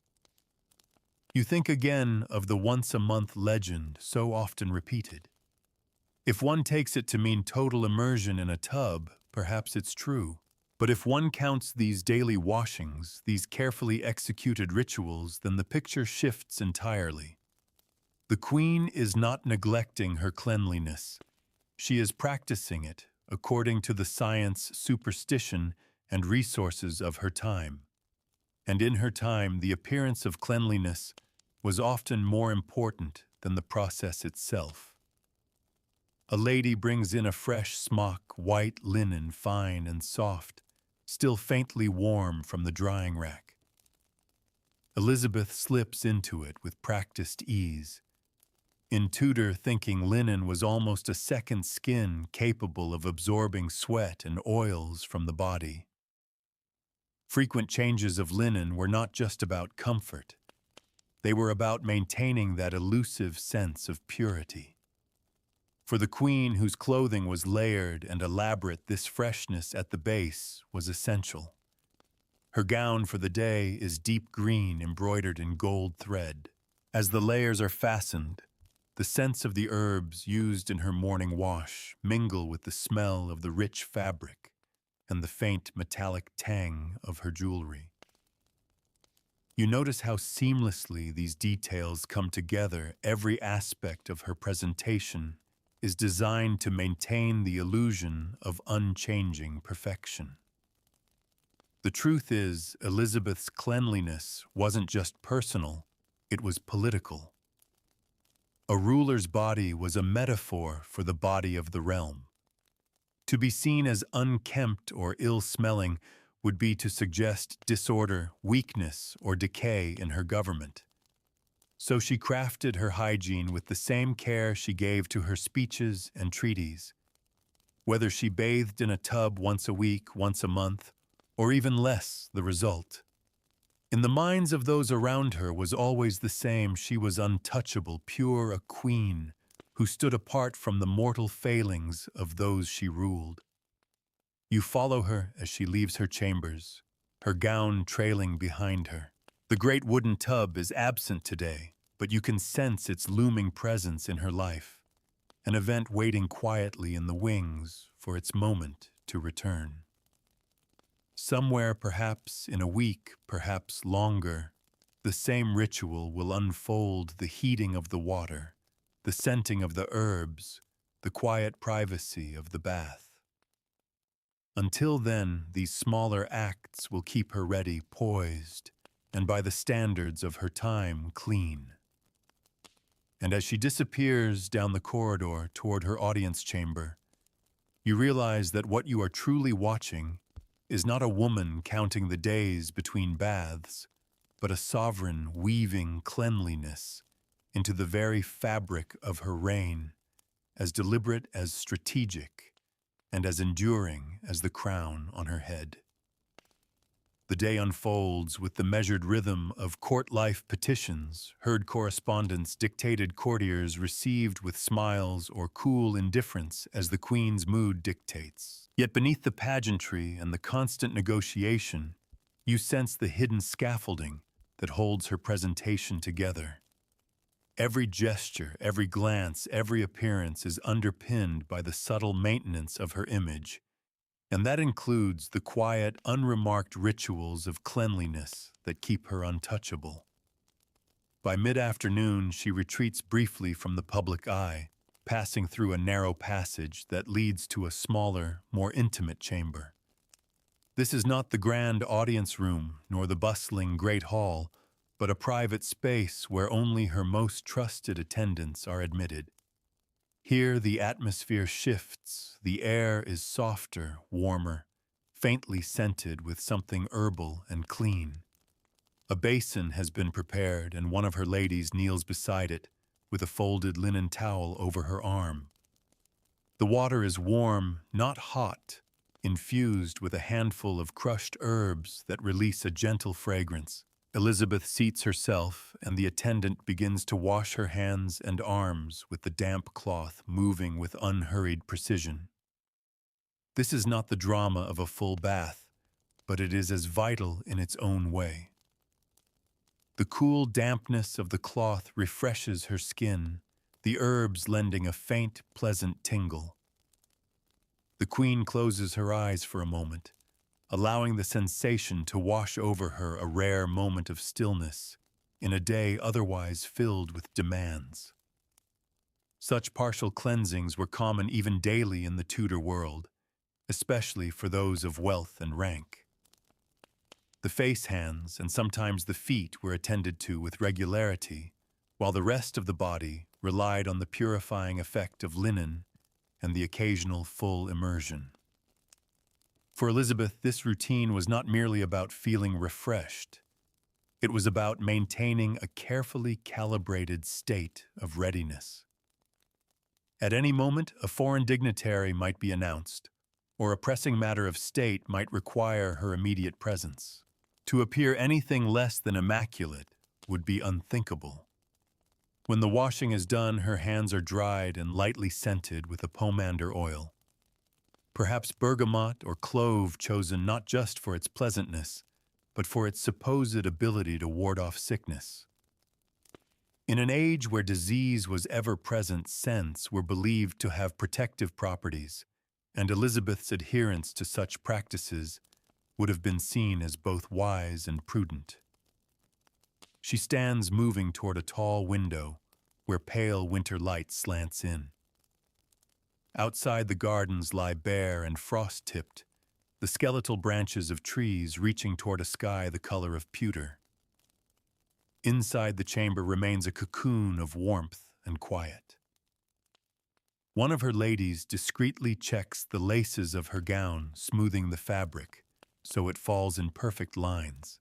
You think again of the once-a-month legend so often repeated. If one takes it to mean total immersion in a tub, perhaps it's true. But if one counts these daily washings, these carefully executed rituals, then the picture shifts entirely. The Queen is not neglecting her cleanliness. She is practicing it according to the science, superstition, and resources of her time. And in her time, the appearance of cleanliness was often more important than the process itself. A lady brings in a fresh smock, white linen, fine and soft, still faintly warm from the drying rack. Elizabeth slips into it with practiced ease. In Tudor thinking, linen was almost a second skin capable of absorbing sweat and oils from the body. Frequent changes of linen were not just about comfort. They were about maintaining that elusive sense of purity. For the Queen, whose clothing was layered and elaborate, this freshness at the base was essential. Her gown for the day is deep green embroidered in gold thread. As the layers are fastened, the scents of the herbs used in her morning wash mingle with the smell of the rich fabric and the faint metallic tang of her jewelry. You notice how seamlessly these details come together. Every aspect of her presentation is designed to maintain the illusion of unchanging perfection. The truth is, Elizabeth's cleanliness wasn't just personal, it was political. A ruler's body was a metaphor for the body of the realm. To be seen as unkempt or ill-smelling would be to suggest disorder, weakness, or decay in her government. So she crafted her hygiene with the same care she gave to her speeches and treaties. Whether she bathed in a tub once a week, once a month, or even less, the result. In the minds of those around her was always the same. She was untouchable, pure, a queen who stood apart from the mortal failings of those she ruled. You follow her as she leaves her chambers, her gown trailing behind her. The great wooden tub is absent today, but you can sense its looming presence in her life, an event waiting quietly in the wings for its moment to return. Somewhere, perhaps in a week, perhaps longer, the same ritual will unfold: the heating of the water, the scenting of the herbs, the quiet privacy of the bath. Until then, these smaller acts will keep her ready, poised, and by the standards of her time, clean. And as she disappears down the corridor toward her audience chamber, you realize that what you are truly watching is not a woman counting the days between baths, but a sovereign weaving cleanliness into the very fabric of her reign, as deliberate as strategic, and as enduring as the crown on her head. The day unfolds with the measured rhythm of court-life petitions, heard correspondence, dictated courtiers received with smiles or cool indifference as the queen's mood dictates. Yet beneath the pageantry and the constant negotiation, you sense the hidden scaffolding that holds her presentation together. Every gesture, every glance, every appearance is underpinned by the subtle maintenance of her image, and that includes the quiet, unremarked rituals of cleanliness that keep her untouchable. By mid-afternoon, she retreats briefly from the public eye, passing through a narrow passage that leads to a smaller, more intimate chamber. This is not the grand audience room nor the bustling great hall, but a private space where only her most trusted attendants are admitted. Here the atmosphere shifts, the air is softer, warmer, faintly scented with something herbal and clean. A basin has been prepared, and one of her ladies kneels beside it, with a folded linen towel over her arm. The water is warm, not hot, infused with a handful of crushed herbs that release a gentle fragrance. Elizabeth seats herself, and the attendant begins to wash her hands and arms with the damp cloth, moving with unhurried precision. This is not the drama of a full bath, but it is as vital in its own way. The cool dampness of the cloth refreshes her skin, the herbs lending a faint, pleasant tingle. The queen closes her eyes for a moment, allowing the sensation to wash over her, a rare moment of stillness in a day otherwise filled with demands. Such partial cleansings were common even daily in the Tudor world, especially for those of wealth and rank. The face, hands, and sometimes the feet were attended to with regularity, while the rest of the body relied on the purifying effect of linen and the occasional full immersion. For Elizabeth, this routine was not merely about feeling refreshed. It was about maintaining a carefully calibrated state of readiness. At any moment, a foreign dignitary might be announced, or a pressing matter of state might require her immediate presence. To appear anything less than immaculate would be unthinkable. When the washing is done, her hands are dried and lightly scented with a pomander oil. Perhaps bergamot or clove chosen not just for its pleasantness, but for its supposed ability to ward off sickness. In an age where disease was ever-present, scents were believed to have protective properties, and Elizabeth's adherence to such practices would have been seen as both wise and prudent. She stands moving toward a tall window where pale winter light slants in. Outside, the gardens lie bare and frost-tipped, the skeletal branches of trees reaching toward a sky the color of pewter. Inside the chamber remains a cocoon of warmth and quiet. One of her ladies discreetly checks the laces of her gown, smoothing the fabric so it falls in perfect lines.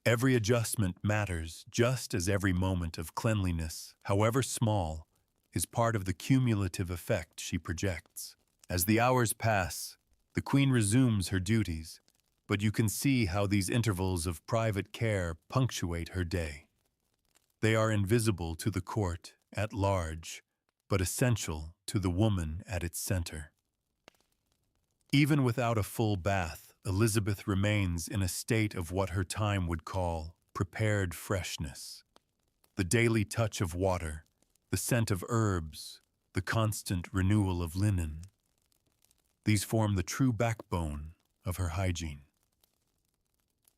Every adjustment matters, just as every moment of cleanliness, however small, is part of the cumulative effect she projects. As the hours pass, the queen resumes her duties, but you can see how these intervals of private care punctuate her day. They are invisible to the court at large, but essential to the woman at its center. Even without a full bath, Elizabeth remains in a state of what her time would call prepared freshness. The daily touch of water, the scent of herbs, the constant renewal of linen. These form the true backbone of her hygiene.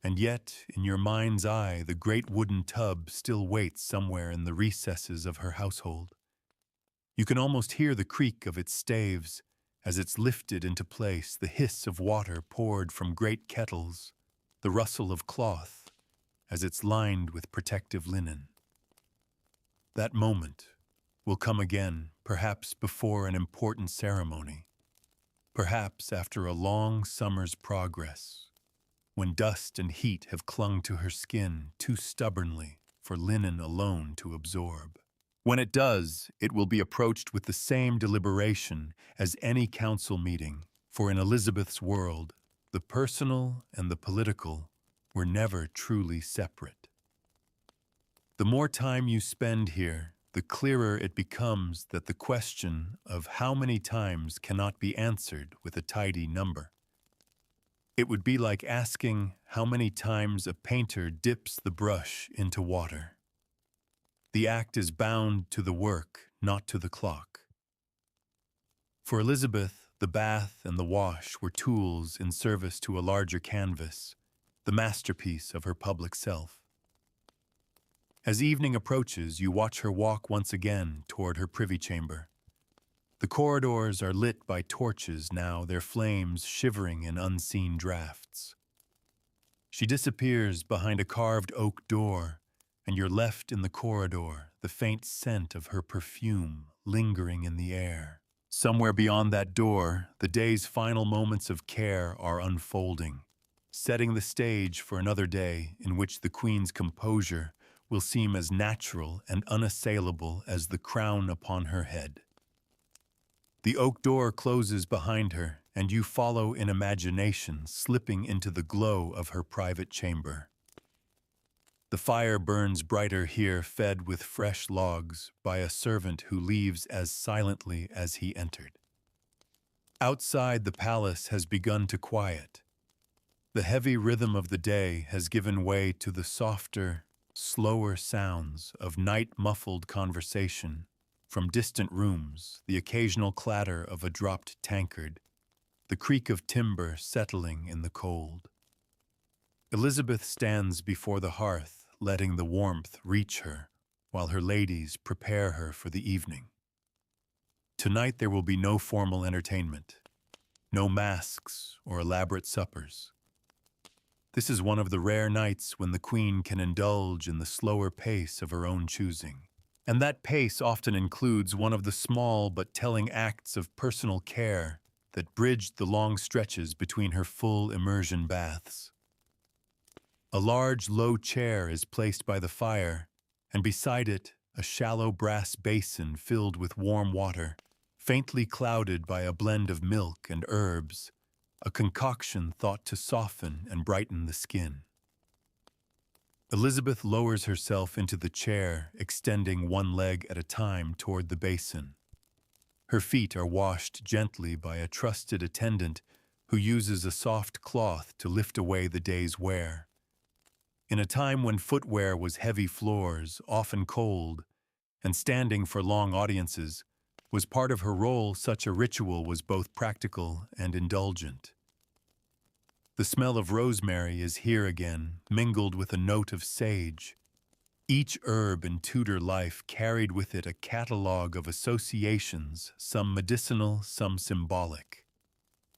And yet, in your mind's eye, the great wooden tub still waits somewhere in the recesses of her household. You can almost hear the creak of its staves as it's lifted into place, the hiss of water poured from great kettles, the rustle of cloth as it's lined with protective linen. That moment will come again, perhaps before an important ceremony, perhaps after a long summer's progress, when dust and heat have clung to her skin too stubbornly for linen alone to absorb. When it does, it will be approached with the same deliberation as any council meeting, for in Elizabeth's world, the personal and the political were never truly separate. The more time you spend here, the clearer it becomes that the question of how many times cannot be answered with a tidy number. It would be like asking how many times a painter dips the brush into water. The act is bound to the work, not to the clock. For Elizabeth, the bath and the wash were tools in service to a larger canvas, the masterpiece of her public self. As evening approaches, you watch her walk once again toward her privy chamber. The corridors are lit by torches now, their flames shivering in unseen drafts. She disappears behind a carved oak door, and you're left in the corridor, the faint scent of her perfume lingering in the air. Somewhere beyond that door, the day's final moments of care are unfolding, setting the stage for another day in which the Queen's composure will seem as natural and unassailable as the crown upon her head. The oak door closes behind her, and you follow in imagination, slipping into the glow of her private chamber. The fire burns brighter here, fed with fresh logs by a servant who leaves as silently as he entered. Outside, the palace has begun to quiet. The heavy rhythm of the day has given way to the softer, slower sounds of night-muffled conversation from distant rooms, the occasional clatter of a dropped tankard, the creak of timber settling in the cold. Elizabeth stands before the hearth, letting the warmth reach her, while her ladies prepare her for the evening. Tonight there will be no formal entertainment, no masks or elaborate suppers. This is one of the rare nights when the Queen can indulge in the slower pace of her own choosing. And that pace often includes one of the small but telling acts of personal care that bridged the long stretches between her full immersion baths. A large, low chair is placed by the fire, and beside it, a shallow brass basin filled with warm water, faintly clouded by a blend of milk and herbs, a concoction thought to soften and brighten the skin. Elizabeth lowers herself into the chair, extending one leg at a time toward the basin. Her feet are washed gently by a trusted attendant who uses a soft cloth to lift away the day's wear. In a time when footwear was heavy floors, often cold, and standing for long audiences was part of her role, such a ritual was both practical and indulgent. The smell of rosemary is here again, mingled with a note of sage. Each herb in Tudor life carried with it a catalogue of associations, some medicinal, some symbolic.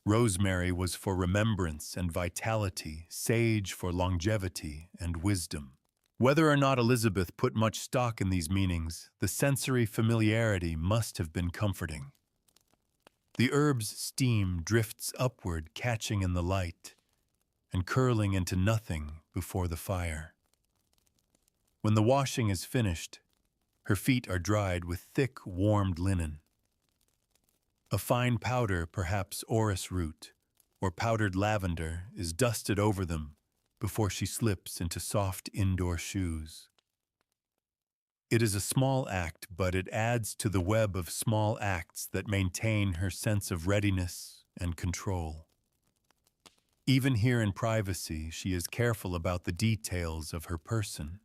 Rosemary was for remembrance and vitality, sage for longevity and wisdom. Whether or not Elizabeth put much stock in these meanings, the sensory familiarity must have been comforting. The herb's steam drifts upward, catching in the light, and curling into nothing before the fire. When the washing is finished, her feet are dried with thick, warmed linen. A fine powder, perhaps orris root, or powdered lavender, is dusted over them before she slips into soft indoor shoes. It is a small act, but it adds to the web of small acts that maintain her sense of readiness and control. Even here in privacy, she is careful about the details of her person.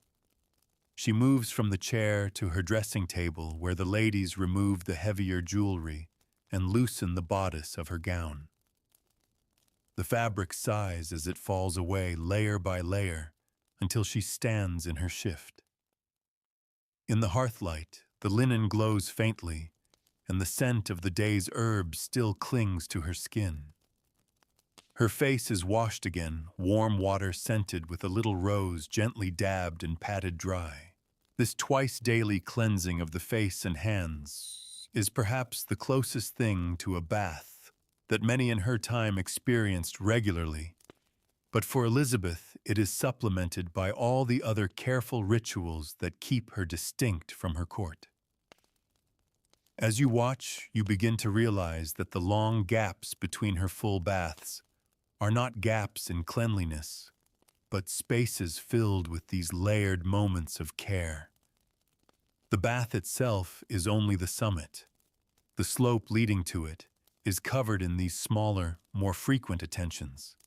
She moves from the chair to her dressing table where the ladies remove the heavier jewelry and loosen the bodice of her gown. The fabric sighs as it falls away layer by layer until she stands in her shift. In the hearthlight, the linen glows faintly, and the scent of the day's herbs still clings to her skin. Her face is washed again, warm water scented with a little rose gently dabbed and patted dry. This twice-daily cleansing of the face and hands is perhaps the closest thing to a bath that many in her time experienced regularly, but for Elizabeth it is supplemented by all the other careful rituals that keep her distinct from her court. As you watch, you begin to realize that the long gaps between her full baths are not gaps in cleanliness, but spaces filled with these layered moments of care. The bath itself is only the summit. The slope leading to it is covered in these smaller, more frequent attentions.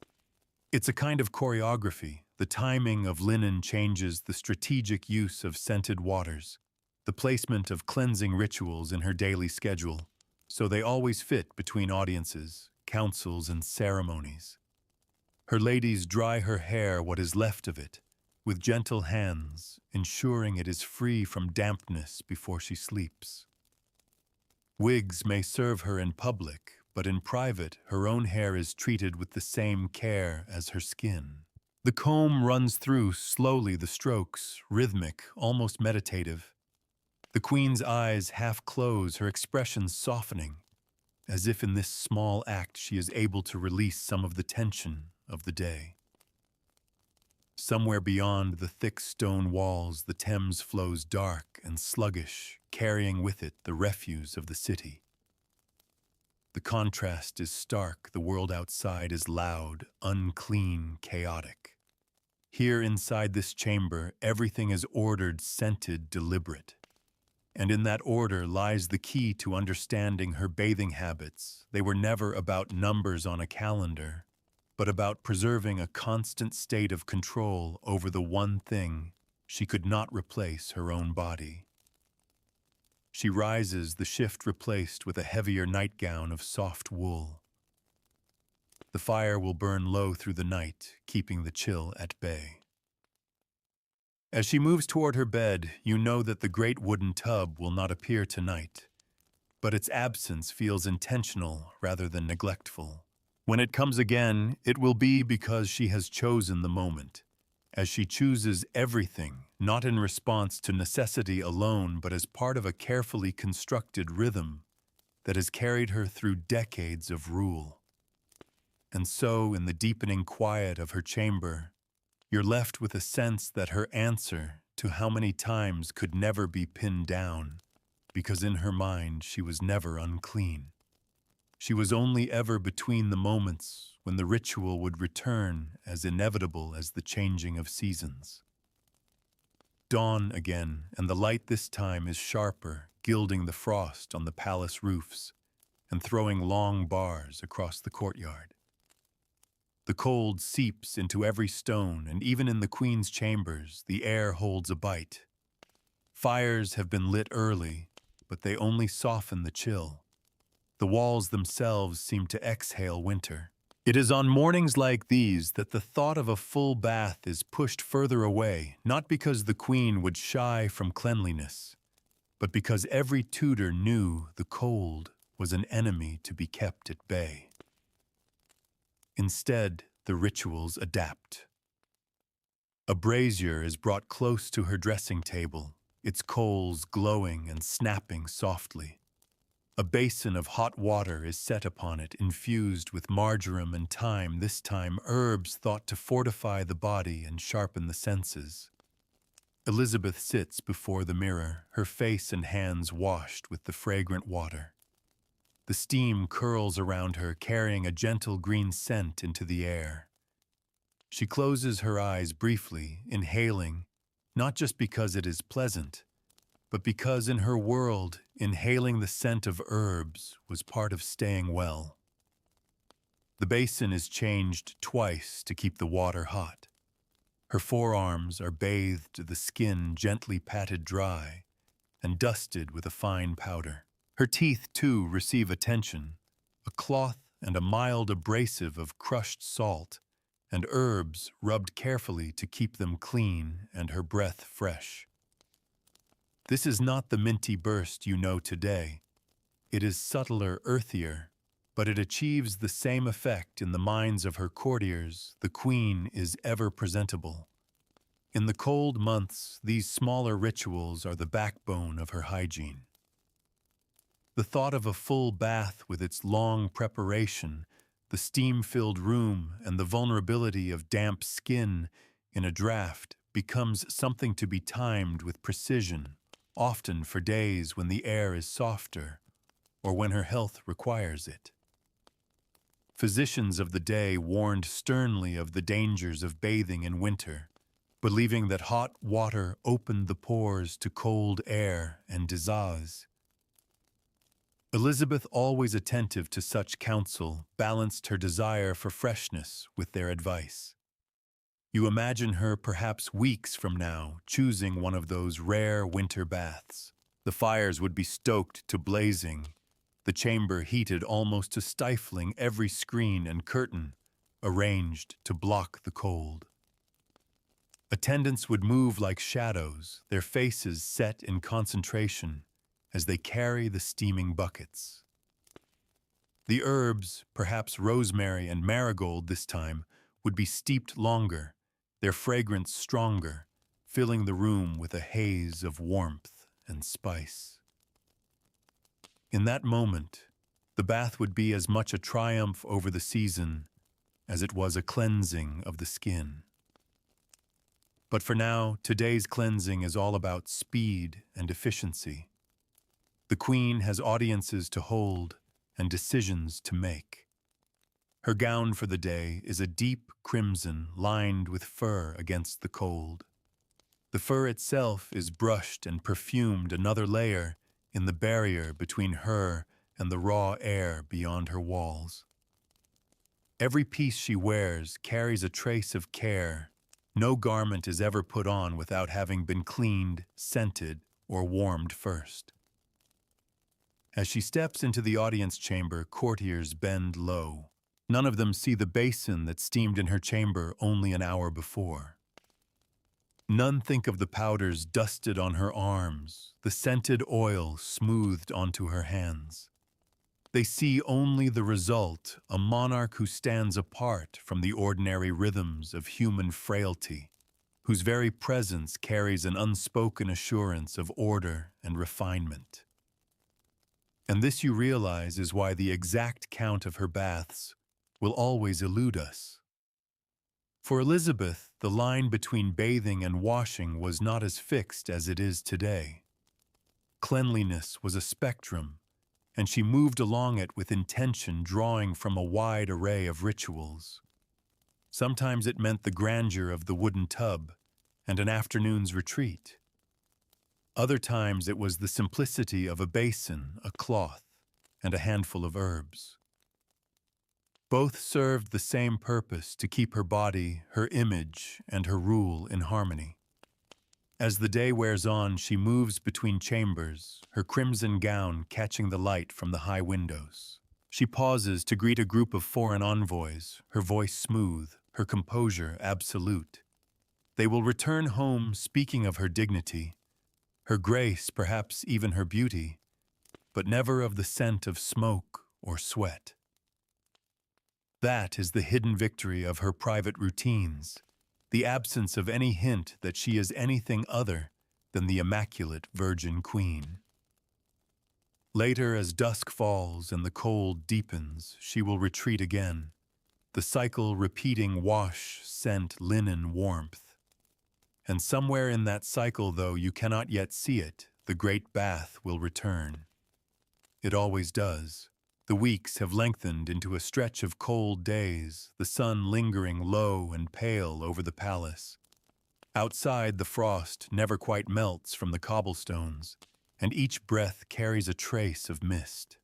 It's a kind of choreography. The timing of linen changes, the strategic use of scented waters, the placement of cleansing rituals in her daily schedule, so they always fit between audiences, councils, and ceremonies. Her ladies dry her hair, what is left of it, with gentle hands, ensuring it is free from dampness before she sleeps. Wigs may serve her in public, but in private, her own hair is treated with the same care as her skin. The comb runs through slowly, the strokes, rhythmic, almost meditative. The queen's eyes half close, her expression softening, as if in this small act she is able to release some of the tension of the day. Somewhere beyond the thick stone walls, the Thames flows dark and sluggish, carrying with it the refuse of the city. The contrast is stark. The world outside is loud, unclean, chaotic. Here inside this chamber, everything is ordered, scented, deliberate. And in that order lies the key to understanding her bathing habits. They were never about numbers on a calendar, but about preserving a constant state of control over the one thing she could not replace: her own body. She rises, the shift replaced with a heavier nightgown of soft wool. The fire will burn low through the night, keeping the chill at bay. As she moves toward her bed, you know that the great wooden tub will not appear tonight, but its absence feels intentional rather than neglectful. When it comes again, it will be because she has chosen the moment, as she chooses everything, not in response to necessity alone, but as part of a carefully constructed rhythm that has carried her through decades of rule. And so, in the deepening quiet of her chamber, you're left with a sense that her answer to how many times could never be pinned down, because in her mind she was never unclean. She was only ever between the moments when the ritual would return, as inevitable as the changing of seasons. Dawn again, and the light this time is sharper, gilding the frost on the palace roofs and throwing long bars across the courtyard. The cold seeps into every stone, and even in the queen's chambers, the air holds a bite. Fires have been lit early, but they only soften the chill. The walls themselves seem to exhale winter. It is on mornings like these that the thought of a full bath is pushed further away, not because the queen would shy from cleanliness, but because every Tudor knew the cold was an enemy to be kept at bay. Instead, the rituals adapt. A brazier is brought close to her dressing table, its coals glowing and snapping softly. A basin of hot water is set upon it, infused with marjoram and thyme, this time herbs thought to fortify the body and sharpen the senses. Elizabeth sits before the mirror, her face and hands washed with the fragrant water. The steam curls around her, carrying a gentle green scent into the air. She closes her eyes briefly, inhaling, not just because it is pleasant, but because in her world, inhaling the scent of herbs was part of staying well. The basin is changed twice to keep the water hot. Her forearms are bathed, the skin gently patted dry and dusted with a fine powder. Her teeth, too, receive attention, a cloth and a mild abrasive of crushed salt, and herbs rubbed carefully to keep them clean and her breath fresh. This is not the minty burst you know today. It is subtler, earthier, but it achieves the same effect in the minds of her courtiers. The queen is ever presentable. In the cold months, these smaller rituals are the backbone of her hygiene. The thought of a full bath with its long preparation, the steam-filled room, and the vulnerability of damp skin in a draft becomes something to be timed with precision, often for days when the air is softer or when her health requires it. Physicians of the day warned sternly of the dangers of bathing in winter, believing that hot water opened the pores to cold air and disease. Elizabeth, always attentive to such counsel, balanced her desire for freshness with their advice. You imagine her perhaps weeks from now choosing one of those rare winter baths. The fires would be stoked to blazing, the chamber heated almost to stifling, every screen and curtain arranged to block the cold. Attendants would move like shadows, their faces set in concentration as they carry the steaming buckets. The herbs, perhaps rosemary and marigold this time, would be steeped longer, their fragrance stronger, filling the room with a haze of warmth and spice. In that moment, the bath would be as much a triumph over the season as it was a cleansing of the skin. But for now, today's cleansing is all about speed and efficiency. The Queen has audiences to hold and decisions to make. Her gown for the day is a deep crimson lined with fur against the cold. The fur itself is brushed and perfumed another layer in the barrier between her and the raw air beyond her walls. Every piece she wears carries a trace of care. No garment is ever put on without having been cleaned, scented, or warmed first. As she steps into the audience chamber, courtiers bend low. None of them see the basin that steamed in her chamber only an hour before. None think of the powders dusted on her arms, the scented oil smoothed onto her hands. They see only the result, a monarch who stands apart from the ordinary rhythms of human frailty, whose very presence carries an unspoken assurance of order and refinement. And this, you realize, is why the exact count of her baths will always elude us. For Elizabeth, the line between bathing and washing was not as fixed as it is today. Cleanliness was a spectrum, and she moved along it with intention, drawing from a wide array of rituals. Sometimes it meant the grandeur of the wooden tub and an afternoon's retreat. Other times it was the simplicity of a basin, a cloth, and a handful of herbs. Both served the same purpose, to keep her body, her image, and her rule in harmony. As the day wears on, she moves between chambers, her crimson gown catching the light from the high windows. She pauses to greet a group of foreign envoys, her voice smooth, her composure absolute. They will return home speaking of her dignity, her grace, perhaps even her beauty, but never of the scent of smoke or sweat. That is the hidden victory of her private routines, the absence of any hint that she is anything other than the immaculate Virgin Queen. Later, as dusk falls and the cold deepens, she will retreat again, the cycle repeating wash, scent, linen, warmth. And somewhere in that cycle, though you cannot yet see it, the great bath will return. It always does. The weeks have lengthened into a stretch of cold days, the sun lingering low and pale over the palace. Outside, the frost never quite melts from the cobblestones, and each breath carries a trace of mist.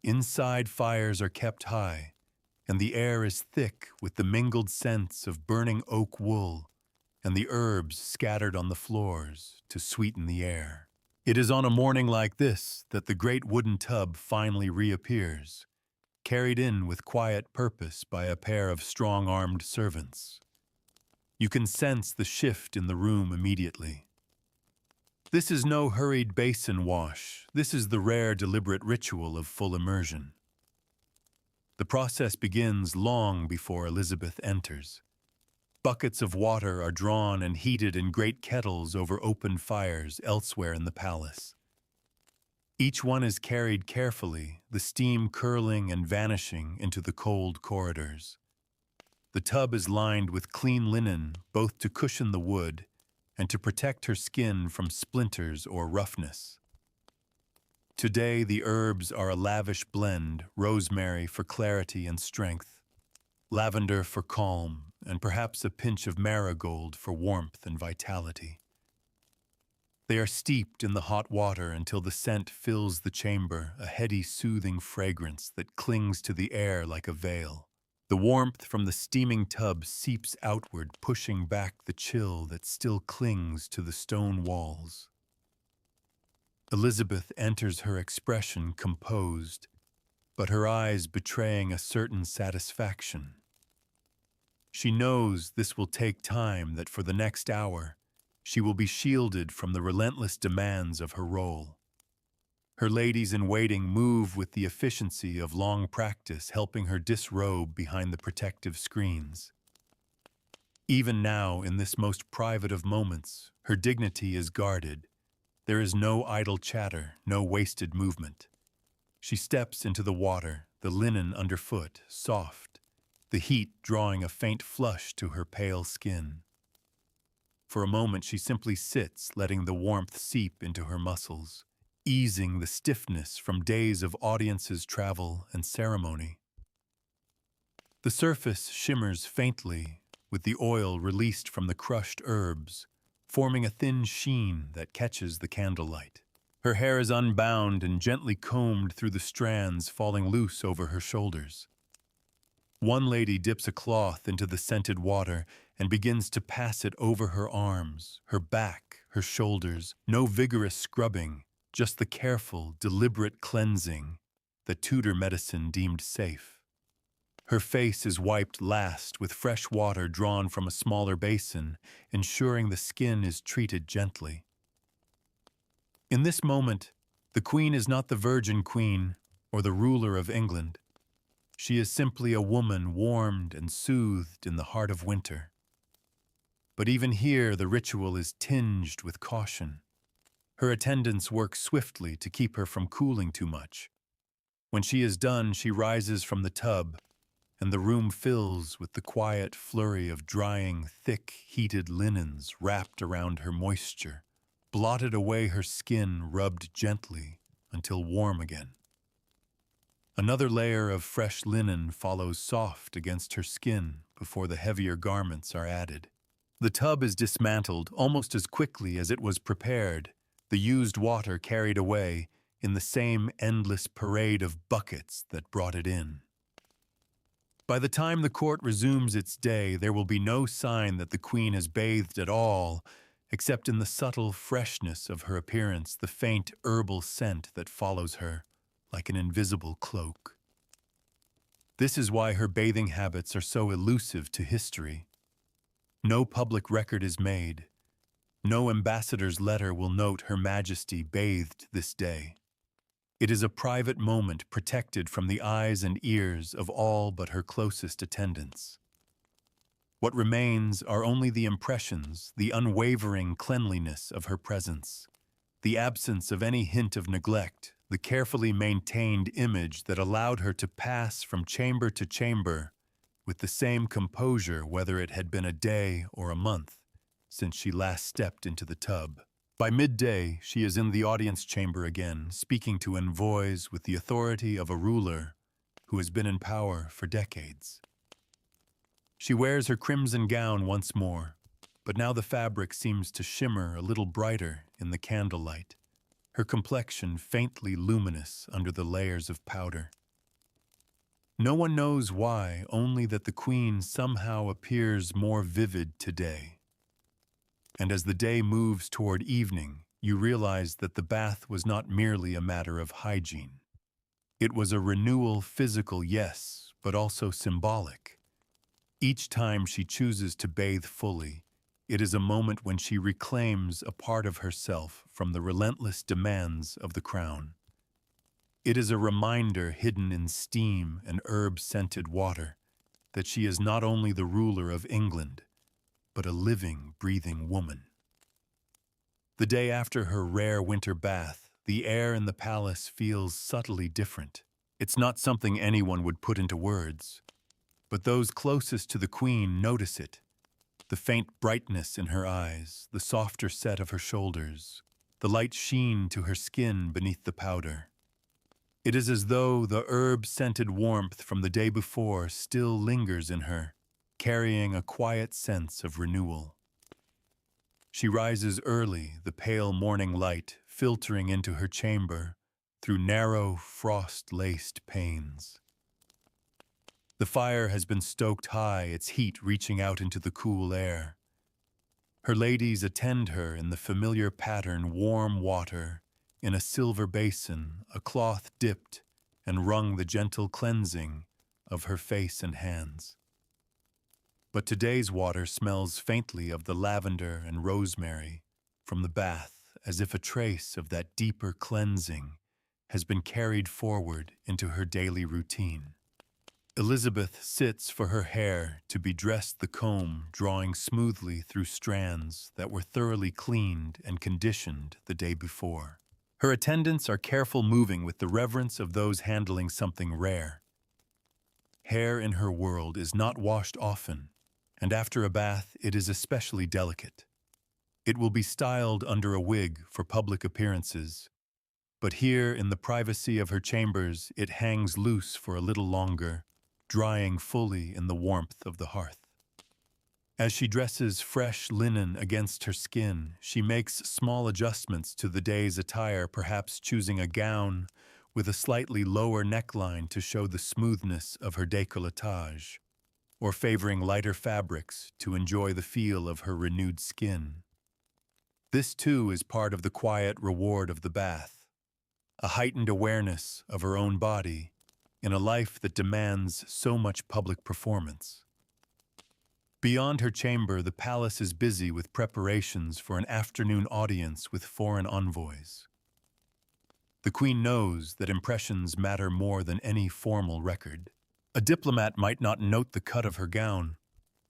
Inside, fires are kept high, and the air is thick with the mingled scents of burning oak wool and the herbs scattered on the floors to sweeten the air. It is on a morning like this that the great wooden tub finally reappears, carried in with quiet purpose by a pair of strong-armed servants. You can sense the shift in the room immediately. This is no hurried basin wash. This is the rare, deliberate ritual of full immersion. The process begins long before Elizabeth enters. Buckets of water are drawn and heated in great kettles over open fires elsewhere in the palace. Each one is carried carefully, the steam curling and vanishing into the cold corridors. The tub is lined with clean linen, both to cushion the wood and to protect her skin from splinters or roughness. Today, the herbs are a lavish blend: rosemary for clarity and strength, lavender for calm, and perhaps a pinch of marigold for warmth and vitality. They are steeped in the hot water until the scent fills the chamber, a heady, soothing fragrance that clings to the air like a veil. The warmth from the steaming tub seeps outward, pushing back the chill that still clings to the stone walls. Elizabeth enters, her expression composed, but her eyes betraying a certain satisfaction. She knows this will take time, that for the next hour, she will be shielded from the relentless demands of her role. Her ladies-in-waiting move with the efficiency of long practice, helping her disrobe behind the protective screens. Even now, in this most private of moments, her dignity is guarded. There is no idle chatter, no wasted movement. She steps into the water, the linen underfoot, soft, the heat drawing a faint flush to her pale skin. For a moment she simply sits, letting the warmth seep into her muscles, easing the stiffness from days of audiences, travel, and ceremony. The surface shimmers faintly with the oil released from the crushed herbs, forming a thin sheen that catches the candlelight. Her hair is unbound and gently combed through the strands, falling loose over her shoulders. One lady dips a cloth into the scented water and begins to pass it over her arms, her back, her shoulders. No vigorous scrubbing, just the careful, deliberate cleansing that Tudor medicine deemed safe. Her face is wiped last with fresh water drawn from a smaller basin, ensuring the skin is treated gently. In this moment, the Queen is not the Virgin Queen or the ruler of England. She is simply a woman warmed and soothed in the heart of winter. But even here, the ritual is tinged with caution. Her attendants work swiftly to keep her from cooling too much. When she is done, she rises from the tub, and the room fills with the quiet flurry of drying, thick, heated linens wrapped around her, moisture blotted away, her skin rubbed gently until warm again. Another layer of fresh linen follows soft against her skin before the heavier garments are added. The tub is dismantled almost as quickly as it was prepared, the used water carried away in the same endless parade of buckets that brought it in. By the time the court resumes its day, there will be no sign that the Queen has bathed at all, except in the subtle freshness of her appearance, the faint herbal scent that follows her like an invisible cloak. This is why her bathing habits are so elusive to history. No public record is made. No ambassador's letter will note Her Majesty bathed this day. It is a private moment protected from the eyes and ears of all but her closest attendants. What remains are only the impressions, the unwavering cleanliness of her presence, the absence of any hint of neglect, the carefully maintained image that allowed her to pass from chamber to chamber with the same composure, whether it had been a day or a month since she last stepped into the tub. By midday, she is in the audience chamber again, speaking to envoys with the authority of a ruler who has been in power for decades. She wears her crimson gown once more, but now the fabric seems to shimmer a little brighter in the candlelight, her complexion faintly luminous under the layers of powder. No one knows why, only that the Queen somehow appears more vivid today. And as the day moves toward evening, you realize that the bath was not merely a matter of hygiene. It was a renewal, physical, yes, but also symbolic. Each time she chooses to bathe fully, it is a moment when she reclaims a part of herself from the relentless demands of the crown. It is a reminder, hidden in steam and herb-scented water, that she is not only the ruler of England, but a living, breathing woman. The day after her rare winter bath, the air in the palace feels subtly different. It's not something anyone would put into words, but those closest to the Queen notice it. The faint brightness in her eyes, the softer set of her shoulders, the light sheen to her skin beneath the powder. It is as though the herb-scented warmth from the day before still lingers in her, carrying a quiet sense of renewal. She rises early, the pale morning light filtering into her chamber through narrow, frost-laced panes. The fire has been stoked high, its heat reaching out into the cool air. Her ladies attend her in the familiar pattern warm water, in a silver basin, a cloth dipped and wrung the gentle cleansing of her face and hands. But today's water smells faintly of the lavender and rosemary from the bath, as if a trace of that deeper cleansing has been carried forward into her daily routine. Elizabeth sits for her hair to be dressed, the comb drawing smoothly through strands that were thoroughly cleaned and conditioned the day before. Her attendants are careful, moving with the reverence of those handling something rare. Hair in her world is not washed often, and after a bath it is especially delicate. It will be styled under a wig for public appearances, but here in the privacy of her chambers it hangs loose for a little longer, drying fully in the warmth of the hearth. As she dresses fresh linen against her skin, she makes small adjustments to the day's attire, perhaps choosing a gown with a slightly lower neckline to show the smoothness of her décolletage, or favoring lighter fabrics to enjoy the feel of her renewed skin. This, too, is part of the quiet reward of the bath, a heightened awareness of her own body in a life that demands so much public performance. Beyond her chamber, the palace is busy with preparations for an afternoon audience with foreign envoys. The Queen knows that impressions matter more than any formal record. A diplomat might not note the cut of her gown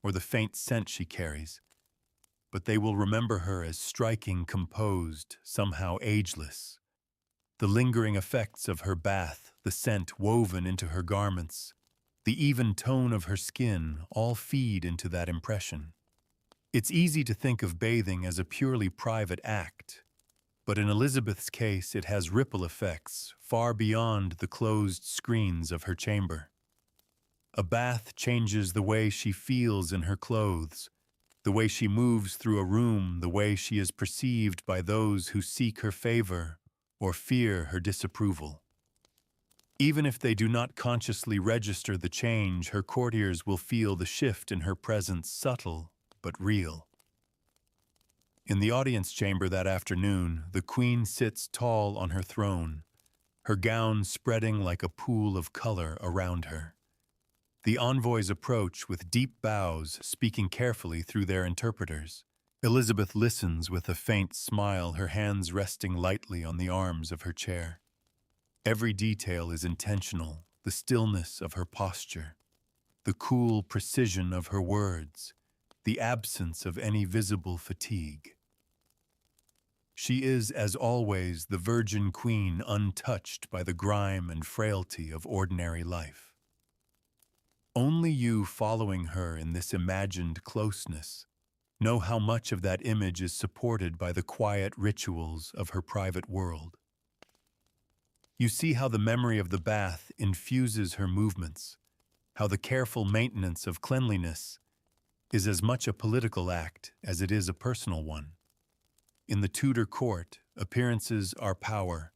or the faint scent she carries, but they will remember her as striking, composed, somehow ageless. The lingering effects of her bath, the scent woven into her garments, the even tone of her skin all feed into that impression. It's easy to think of bathing as a purely private act, but in Elizabeth's case it has ripple effects far beyond the closed screens of her chamber. A bath changes the way she feels in her clothes, the way she moves through a room, the way she is perceived by those who seek her favor or fear her disapproval. Even if they do not consciously register the change, her courtiers will feel the shift in her presence, subtle but real. In the audience chamber that afternoon, the Queen sits tall on her throne, her gown spreading like a pool of color around her. The envoys approach with deep bows, speaking carefully through their interpreters. Elizabeth listens with a faint smile, her hands resting lightly on the arms of her chair. Every detail is intentional, the stillness of her posture, the cool precision of her words, the absence of any visible fatigue. She is, as always, the Virgin Queen, untouched by the grime and frailty of ordinary life. Only you, following her in this imagined closeness, know how much of that image is supported by the quiet rituals of her private world. You see how the memory of the bath infuses her movements, how the careful maintenance of cleanliness is as much a political act as it is a personal one. In the Tudor court, appearances are power,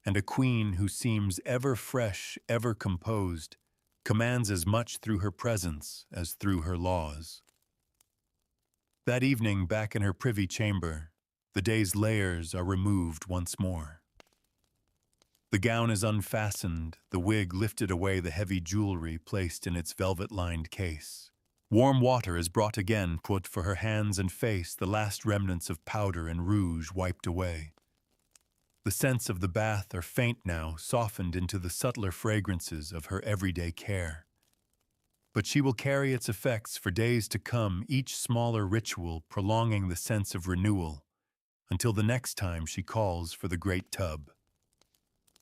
and a queen who seems ever fresh, ever composed, commands as much through her presence as through her laws. That evening, back in her privy chamber, the day's layers are removed once more. The gown is unfastened, the wig lifted away, the heavy jewelry placed in its velvet-lined case. Warm water is brought again, put for her hands and face, the last remnants of powder and rouge wiped away. The scents of the bath are faint now, softened into the subtler fragrances of her everyday care. But she will carry its effects for days to come, each smaller ritual prolonging the sense of renewal, until the next time she calls for the great tub.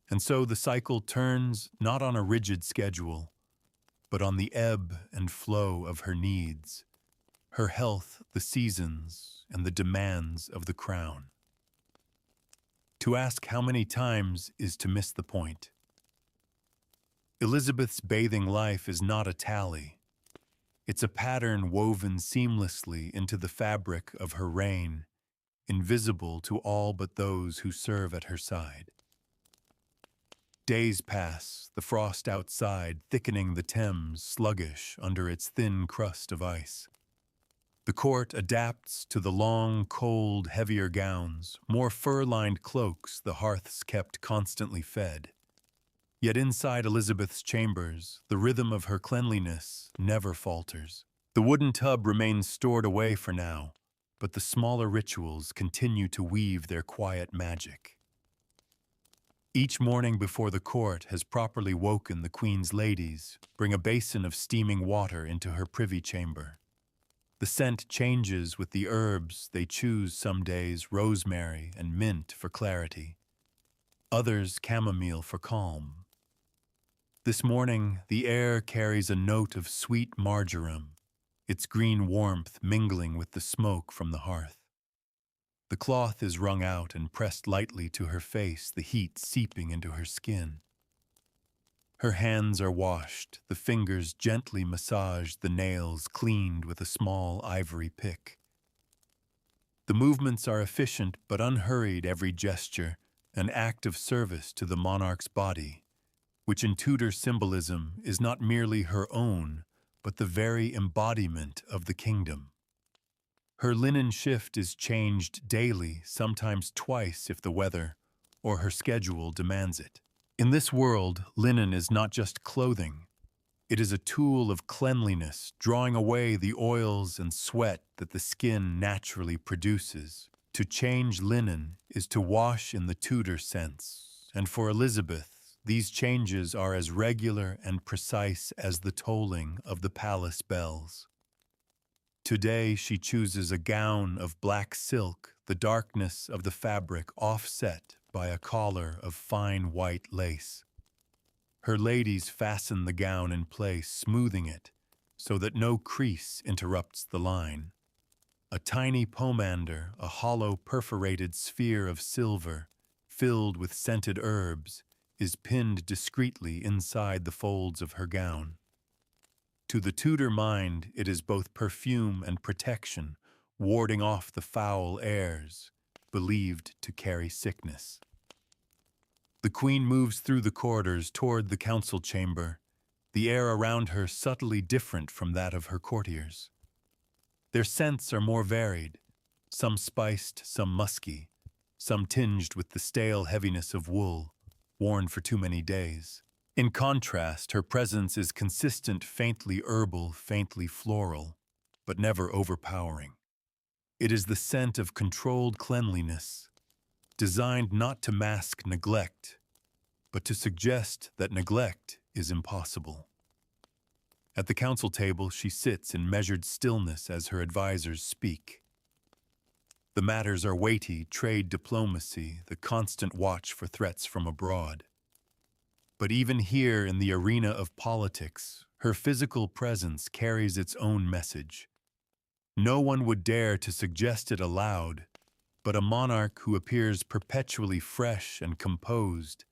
And so the cycle turns not on a rigid schedule, but on the ebb and flow of her needs, her health, the seasons, and the demands of the crown. To ask how many times is to miss the point. Elizabeth's bathing life is not a tally. It's a pattern woven seamlessly into the fabric of her reign, invisible to all but those who serve at her side. Days pass, the frost outside thickening the Thames sluggish under its thin crust of ice. The court adapts to the long, cold, heavier gowns, more fur-lined cloaks the hearths kept constantly fed. Yet inside Elizabeth's chambers, the rhythm of her cleanliness never falters. The wooden tub remains stored away for now, but the smaller rituals continue to weave their quiet magic. Each morning before the court has properly woken the Queen's ladies, bring a basin of steaming water into her privy chamber. The scent changes with the herbs they choose some days, rosemary and mint for clarity, others chamomile for calm. This morning, the air carries a note of sweet marjoram, its green warmth mingling with the smoke from the hearth. The cloth is wrung out and pressed lightly to her face, the heat seeping into her skin. Her hands are washed, the fingers gently massaged, the nails cleaned with a small ivory pick. The movements are efficient but unhurried, every gesture an act of service to the monarch's body, which in Tudor symbolism is not merely her own, but the very embodiment of the kingdom. Her linen shift is changed daily, sometimes twice if the weather or her schedule demands it. In this world, linen is not just clothing. It is a tool of cleanliness, drawing away the oils and sweat that the skin naturally produces. To change linen is to wash in the Tudor sense, and for Elizabeth, these changes are as regular and precise as the tolling of the palace bells. Today she chooses a gown of black silk, the darkness of the fabric offset by a collar of fine white lace. Her ladies fasten the gown in place, smoothing it, so that no crease interrupts the line. A tiny pomander, a hollow perforated sphere of silver, filled with scented herbs, is pinned discreetly inside the folds of her gown. To the Tudor mind, it is both perfume and protection, warding off the foul airs, believed to carry sickness. The Queen moves through the corridors toward the council chamber, the air around her subtly different from that of her courtiers. Their scents are more varied, some spiced, some musky, some tinged with the stale heaviness of wool, worn for too many days. In contrast, her presence is consistent, faintly herbal, faintly floral, but never overpowering. It is the scent of controlled cleanliness, designed not to mask neglect, but to suggest that neglect is impossible. At the council table, she sits in measured stillness as her advisors speak. The matters are weighty: trade diplomacy, the constant watch for threats from abroad. But even here in the arena of politics, her physical presence carries its own message. No one would dare to suggest it aloud, but a monarch who appears perpetually fresh and composed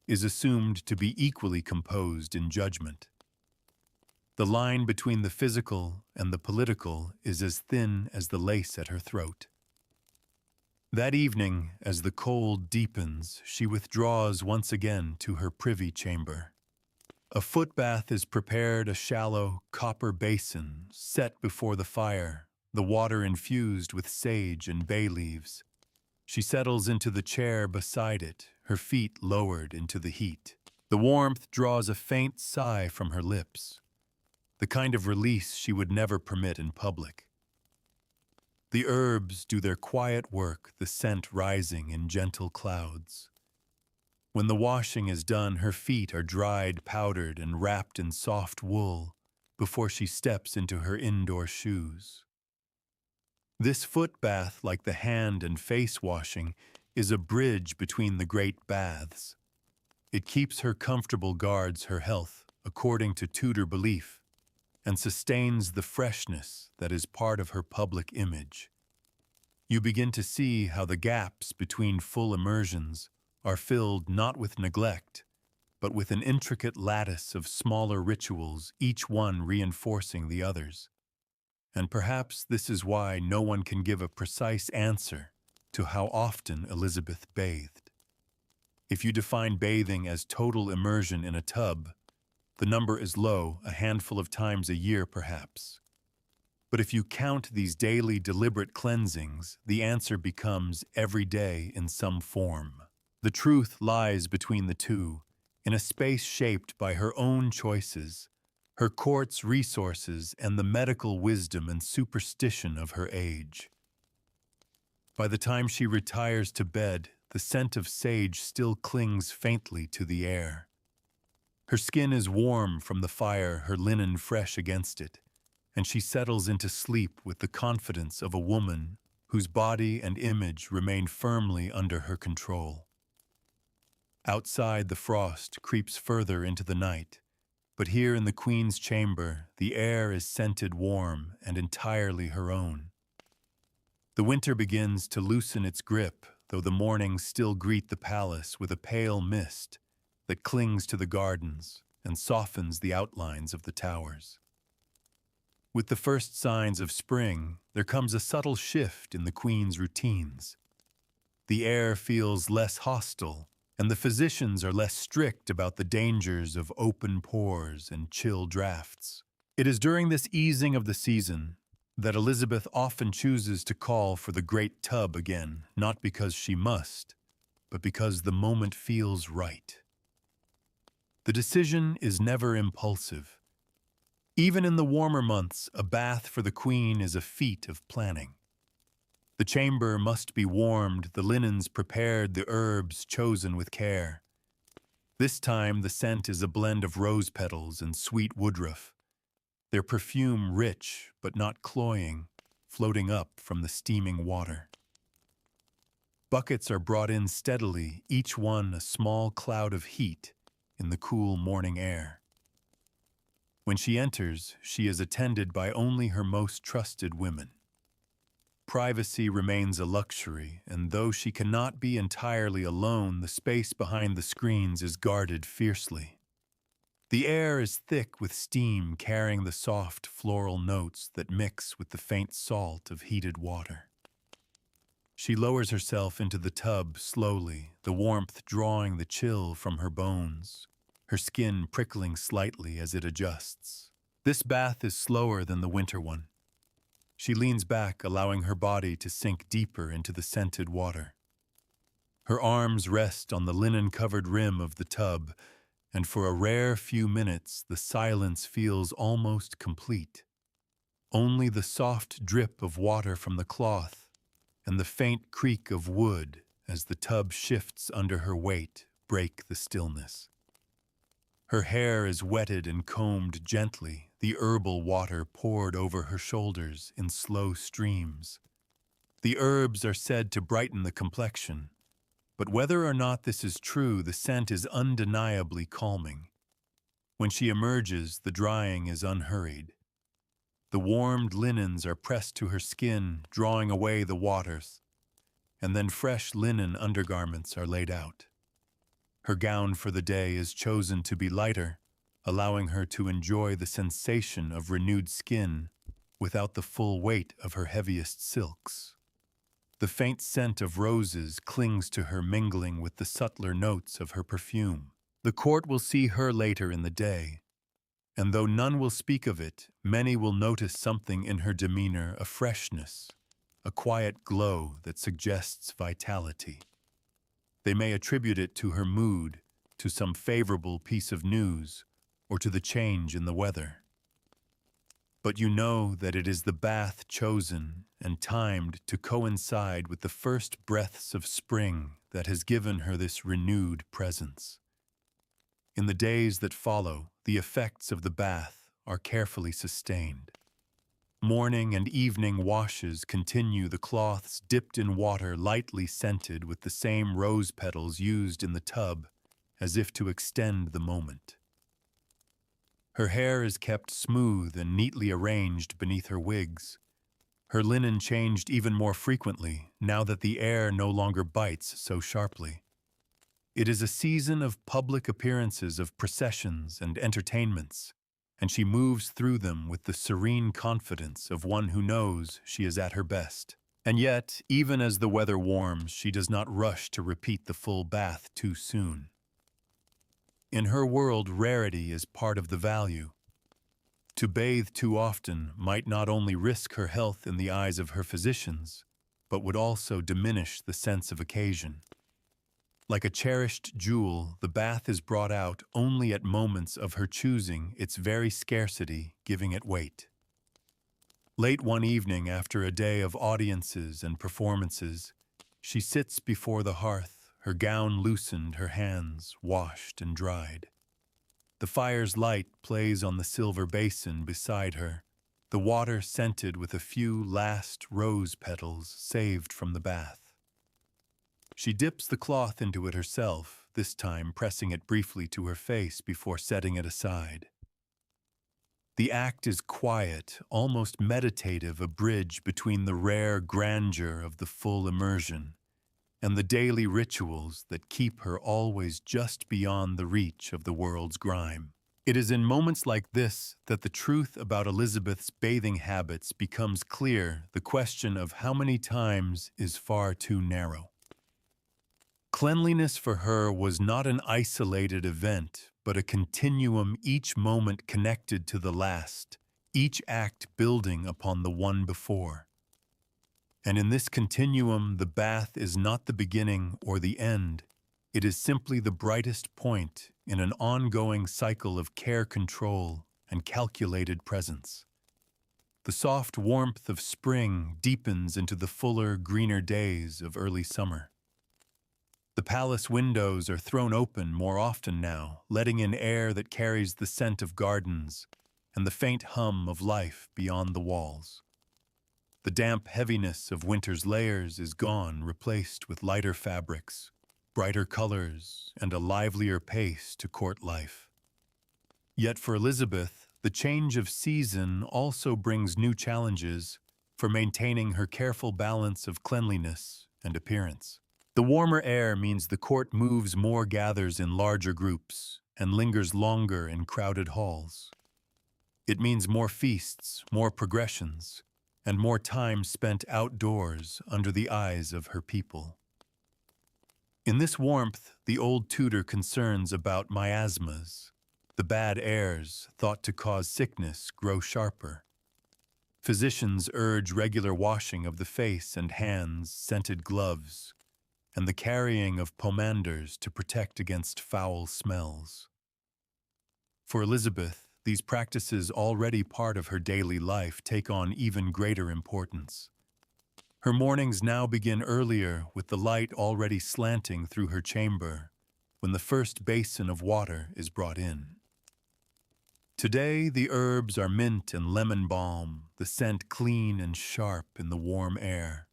is assumed to be equally composed in judgment. The line between the physical and the political is as thin as the lace at her throat. That evening, as the cold deepens, she withdraws once again to her privy chamber. A footbath is prepared, a shallow copper basin set before the fire, the water infused with sage and bay leaves. She settles into the chair beside it, her feet lowered into the heat. The warmth draws a faint sigh from her lips, the kind of release she would never permit in public. The herbs do their quiet work, the scent rising in gentle clouds. When the washing is done, her feet are dried, powdered, and wrapped in soft wool before she steps into her indoor shoes. This foot bath, like the hand and face washing, is a bridge between the great baths. It keeps her comfortable, guards her health, according to Tudor belief, and sustains the freshness that is part of her public image. You begin to see how the gaps between full immersions are filled not with neglect, but with an intricate lattice of smaller rituals, each one reinforcing the others. And perhaps this is why no one can give a precise answer to how often Elizabeth bathed. If you define bathing as total immersion in a tub, the number is low, a handful of times a year perhaps. But if you count these daily deliberate cleansings, the answer becomes every day in some form. The truth lies between the two, in a space shaped by her own choices, her court's resources, and the medical wisdom and superstition of her age. By the time she retires to bed, the scent of sage still clings faintly to the air. Her skin is warm from the fire, her linen fresh against it, and she settles into sleep with the confidence of a woman whose body and image remain firmly under her control. Outside, the frost creeps further into the night, but here in the Queen's chamber, the air is scented warm and entirely her own. The winter begins to loosen its grip, though the mornings still greet the palace with a pale mist that clings to the gardens and softens the outlines of the towers. With the first signs of spring, there comes a subtle shift in the Queen's routines. The air feels less hostile, and the physicians are less strict about the dangers of open pores and chill drafts. It is during this easing of the season that Elizabeth often chooses to call for the great tub again, not because she must, but because the moment feels right. The decision is never impulsive. Even in the warmer months, a bath for the Queen is a feat of planning. The chamber must be warmed, the linens prepared, the herbs chosen with care. This time the scent is a blend of rose petals and sweet woodruff, their perfume rich but not cloying, floating up from the steaming water. Buckets are brought in steadily, each one a small cloud of heat in the cool morning air. When she enters, she is attended by only her most trusted women. Privacy remains a luxury, and though she cannot be entirely alone, the space behind the screens is guarded fiercely. The air is thick with steam carrying the soft floral notes that mix with the faint salt of heated water. She lowers herself into the tub slowly, the warmth drawing the chill from her bones, her skin prickling slightly as it adjusts. This bath is slower than the winter one. She leans back, allowing her body to sink deeper into the scented water. Her arms rest on the linen-covered rim of the tub, and for a rare few minutes the silence feels almost complete. Only the soft drip of water from the cloth and the faint creak of wood as the tub shifts under her weight break the stillness. Her hair is wetted and combed gently, the herbal water poured over her shoulders in slow streams. The herbs are said to brighten the complexion, but whether or not this is true, the scent is undeniably calming. When she emerges, the drying is unhurried. The warmed linens are pressed to her skin, drawing away the waters, and then fresh linen undergarments are laid out. Her gown for the day is chosen to be lighter, allowing her to enjoy the sensation of renewed skin without the full weight of her heaviest silks. The faint scent of roses clings to her, mingling with the subtler notes of her perfume. The court will see her later in the day, and though none will speak of it, many will notice something in her demeanor, a freshness, a quiet glow that suggests vitality. They may attribute it to her mood, to some favorable piece of news, or to the change in the weather. But you know that it is the bath chosen and timed to coincide with the first breaths of spring that has given her this renewed presence. In the days that follow, the effects of the bath are carefully sustained. Morning and evening washes continue, the cloths dipped in water lightly scented with the same rose petals used in the tub, as if to extend the moment. Her hair is kept smooth and neatly arranged beneath her wigs. Her linen changed even more frequently now that the air no longer bites so sharply. It is a season of public appearances, of processions and entertainments, and she moves through them with the serene confidence of one who knows she is at her best. And yet, even as the weather warms, she does not rush to repeat the full bath too soon. In her world, rarity is part of the value. To bathe too often might not only risk her health in the eyes of her physicians, but would also diminish the sense of occasion. Like a cherished jewel, the bath is brought out only at moments of her choosing, its very scarcity giving it weight. Late one evening, after a day of audiences and performances, she sits before the hearth, her gown loosened, her hands washed and dried. The fire's light plays on the silver basin beside her, the water scented with a few last rose petals saved from the bath. She dips the cloth into it herself, this time pressing it briefly to her face before setting it aside. The act is quiet, almost meditative, a bridge between the rare grandeur of the full immersion and the daily rituals that keep her always just beyond the reach of the world's grime. It is in moments like this that the truth about Elizabeth's bathing habits becomes clear. The question of how many times is far too narrow. Cleanliness for her was not an isolated event, but a continuum, each moment connected to the last, each act building upon the one before. And in this continuum, the bath is not the beginning or the end. It is simply the brightest point in an ongoing cycle of care, control, and calculated presence. The soft warmth of spring deepens into the fuller, greener days of early summer. The palace windows are thrown open more often now, letting in air that carries the scent of gardens and the faint hum of life beyond the walls. The damp heaviness of winter's layers is gone, replaced with lighter fabrics, brighter colors, and a livelier pace to court life. Yet for Elizabeth, the change of season also brings new challenges for maintaining her careful balance of cleanliness and appearance. The warmer air means the court moves more, gathers in larger groups, and lingers longer in crowded halls. It means more feasts, more progressions, and more time spent outdoors under the eyes of her people. In this warmth, the old Tudor concerns about miasmas, the bad airs thought to cause sickness, grow sharper. Physicians urge regular washing of the face and hands, scented gloves, and the carrying of pomanders to protect against foul smells. For Elizabeth, these practices, already part of her daily life, take on even greater importance. Her mornings now begin earlier, with the light already slanting through her chamber when the first basin of water is brought in. Today, the herbs are mint and lemon balm, the scent clean and sharp in the warm air.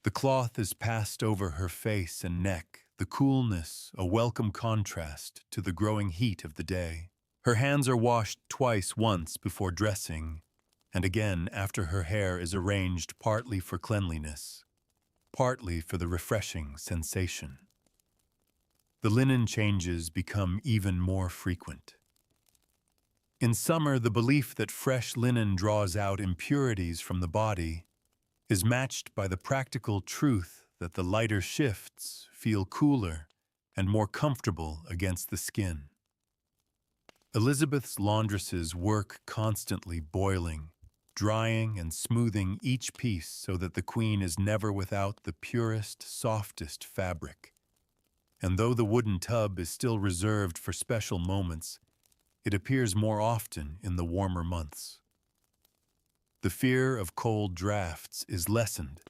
The cloth is passed over her face and neck, the coolness a welcome contrast to the growing heat of the day. Her hands are washed twice, once before dressing, and again after her hair is arranged, partly for cleanliness, partly for the refreshing sensation. The linen changes become even more frequent. In summer, the belief that fresh linen draws out impurities from the body is matched by the practical truth that the lighter shifts feel cooler and more comfortable against the skin. Elizabeth's laundresses work constantly, boiling, drying, and smoothing each piece so that the queen is never without the purest, softest fabric. And though the wooden tub is still reserved for special moments, it appears more often in the warmer months. The fear of cold drafts is lessened,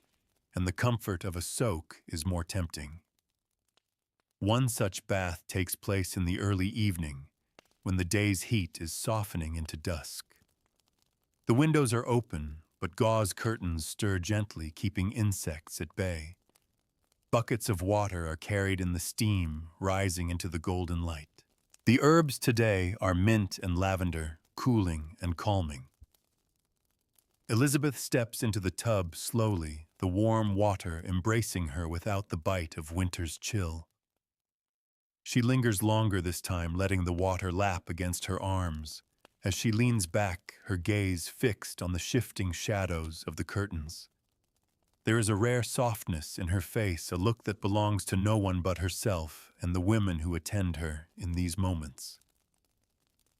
and the comfort of a soak is more tempting. One such bath takes place in the early evening, when the day's heat is softening into dusk. The windows are open, but gauze curtains stir gently, keeping insects at bay. Buckets of water are carried in the steam, rising into the golden light. The herbs today are mint and lavender, cooling and calming. Elizabeth steps into the tub slowly, the warm water embracing her without the bite of winter's chill. She lingers longer this time, letting the water lap against her arms, as she leans back, her gaze fixed on the shifting shadows of the curtains. There is a rare softness in her face, a look that belongs to no one but herself and the women who attend her in these moments.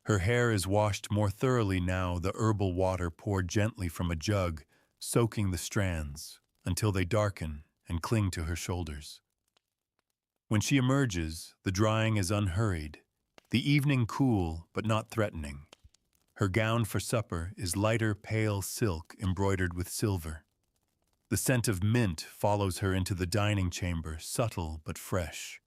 Her hair is washed more thoroughly now, the herbal water poured gently from a jug, soaking the strands until they darken and cling to her shoulders. When she emerges, the drying is unhurried, the evening cool but not threatening. Her gown for supper is lighter pale silk embroidered with silver. The scent of mint follows her into the dining chamber, subtle but fresh.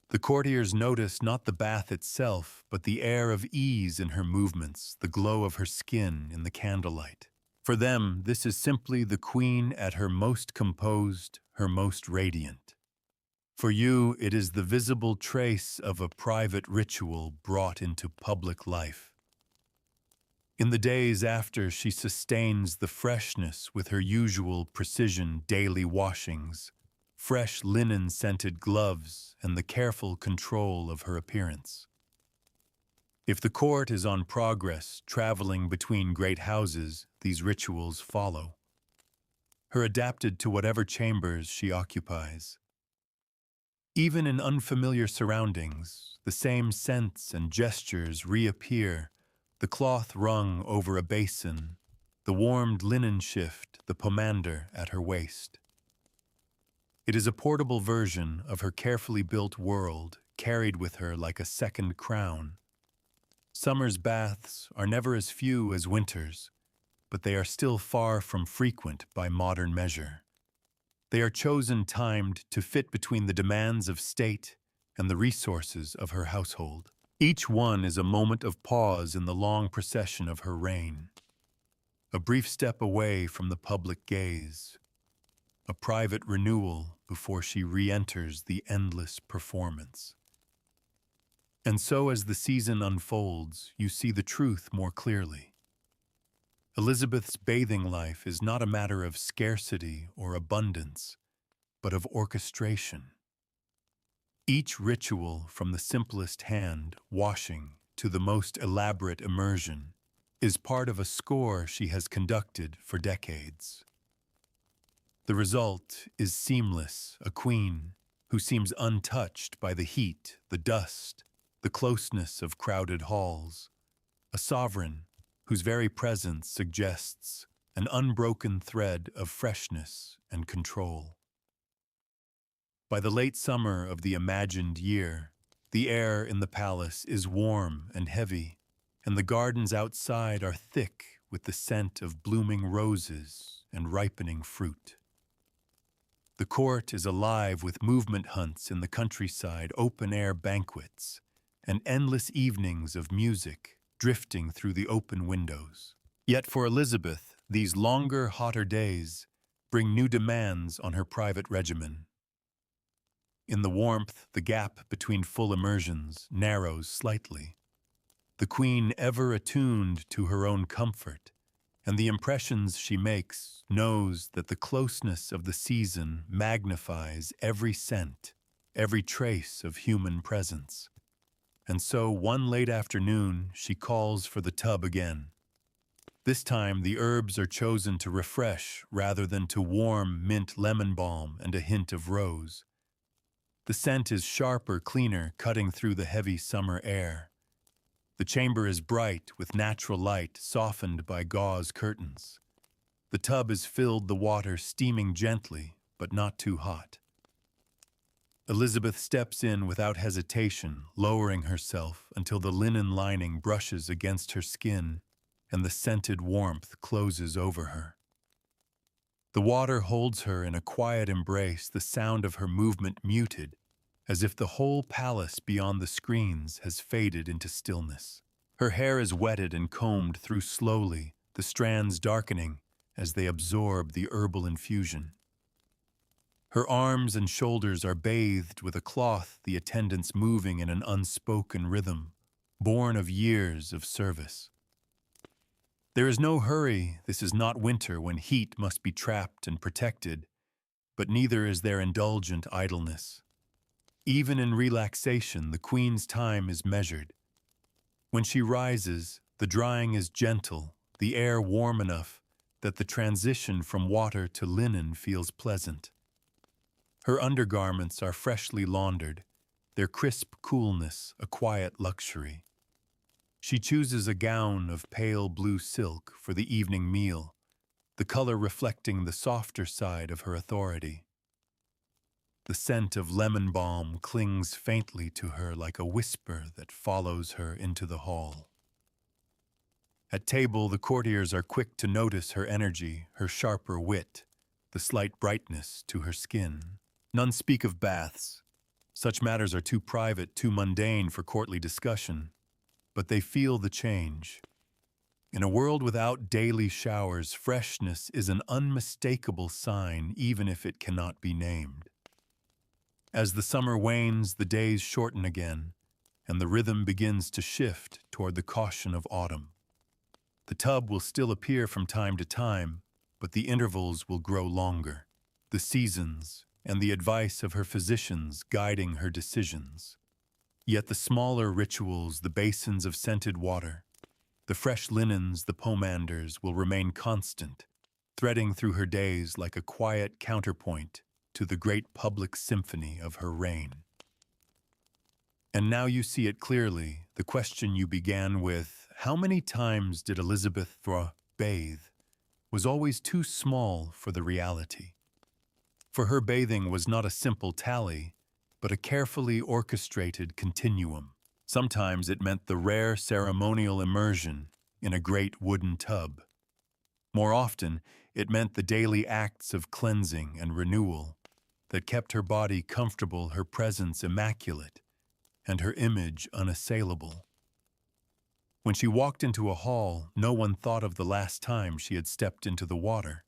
The courtiers notice not the bath itself, but the air of ease in her movements, the glow of her skin in the candlelight. For them, this is simply the queen at her most composed, her most radiant. For you, it is the visible trace of a private ritual brought into public life. In the days after, she sustains the freshness with her usual precision daily washings, fresh linen-scented gloves, and the careful control of her appearance. If the court is on progress, traveling between great houses, these rituals follow. Her adapted to whatever chambers she occupies. Even in unfamiliar surroundings, the same scents and gestures reappear, the cloth wrung over a basin, the warmed linen shift, the pomander at her waist. It is a portable version of her carefully built world, carried with her like a second crown. Summer's baths are never as few as winter's, but they are still far from frequent by modern measure. They are chosen timed to fit between the demands of state and the resources of her household. Each one is a moment of pause in the long procession of her reign. A brief step away from the public gaze. A private renewal before she re-enters the endless performance. And so as the season unfolds, you see the truth more clearly. Elizabeth's bathing life is not a matter of scarcity or abundance, but of orchestration. Each ritual, from the simplest hand washing to the most elaborate immersion, is part of a score she has conducted for decades. The result is seamless, a queen who seems untouched by the heat, the dust, the closeness of crowded halls, a sovereign whose very presence suggests an unbroken thread of freshness and control. By the late summer of the imagined year, the air in the palace is warm and heavy, and the gardens outside are thick with the scent of blooming roses and ripening fruit. The court is alive with movement hunts in the countryside, open-air banquets, and endless evenings of music drifting through the open windows. Yet for Elizabeth, these longer, hotter days bring new demands on her private regimen. In the warmth, the gap between full immersions narrows slightly. The queen, ever attuned to her own comfort, and the impressions she makes, knows that the closeness of the season magnifies every scent, every trace of human presence. And so, one late afternoon, she calls for the tub again. This time, the herbs are chosen to refresh rather than to warm mint lemon balm and a hint of rose. The scent is sharper, cleaner, cutting through the heavy summer air. The chamber is bright with natural light, softened by gauze curtains. The tub is filled, the water steaming gently, but not too hot. Elizabeth steps in without hesitation, lowering herself until the linen lining brushes against her skin and the scented warmth closes over her. The water holds her in a quiet embrace, the sound of her movement muted, as if the whole palace beyond the screens has faded into stillness. Her hair is wetted and combed through slowly, the strands darkening as they absorb the herbal infusion. Her arms and shoulders are bathed with a cloth, the attendants moving in an unspoken rhythm, born of years of service. There is no hurry. This is not winter when heat must be trapped and protected, but neither is there indulgent idleness. Even in relaxation, the queen's time is measured. When she rises, the drying is gentle, the air warm enough that the transition from water to linen feels pleasant. Her undergarments are freshly laundered, their crisp coolness a quiet luxury. She chooses a gown of pale blue silk for the evening meal, the color reflecting the softer side of her authority. The scent of lemon balm clings faintly to her like a whisper that follows her into the hall. At table, the courtiers are quick to notice her energy, her sharper wit, the slight brightness to her skin. None speak of baths. Such matters are too private, too mundane for courtly discussion, but they feel the change. In a world without daily showers, freshness is an unmistakable sign, even if it cannot be named. As the summer wanes, the days shorten again, and the rhythm begins to shift toward the caution of autumn. The tub will still appear from time to time, but the intervals will grow longer, the seasons and the advice of her physicians guiding her decisions. Yet the smaller rituals, the basins of scented water, the fresh linens, the pomanders, will remain constant, threading through her days like a quiet counterpoint to the great public symphony of her reign. And now you see it clearly, the question you began with, how many times did Elizabeth bathe, was always too small for the reality. For her bathing was not a simple tally, but a carefully orchestrated continuum. Sometimes it meant the rare ceremonial immersion in a great wooden tub. More often, it meant the daily acts of cleansing and renewal that kept her body comfortable, her presence immaculate, and her image unassailable. When she walked into a hall, no one thought of the last time she had stepped into the water.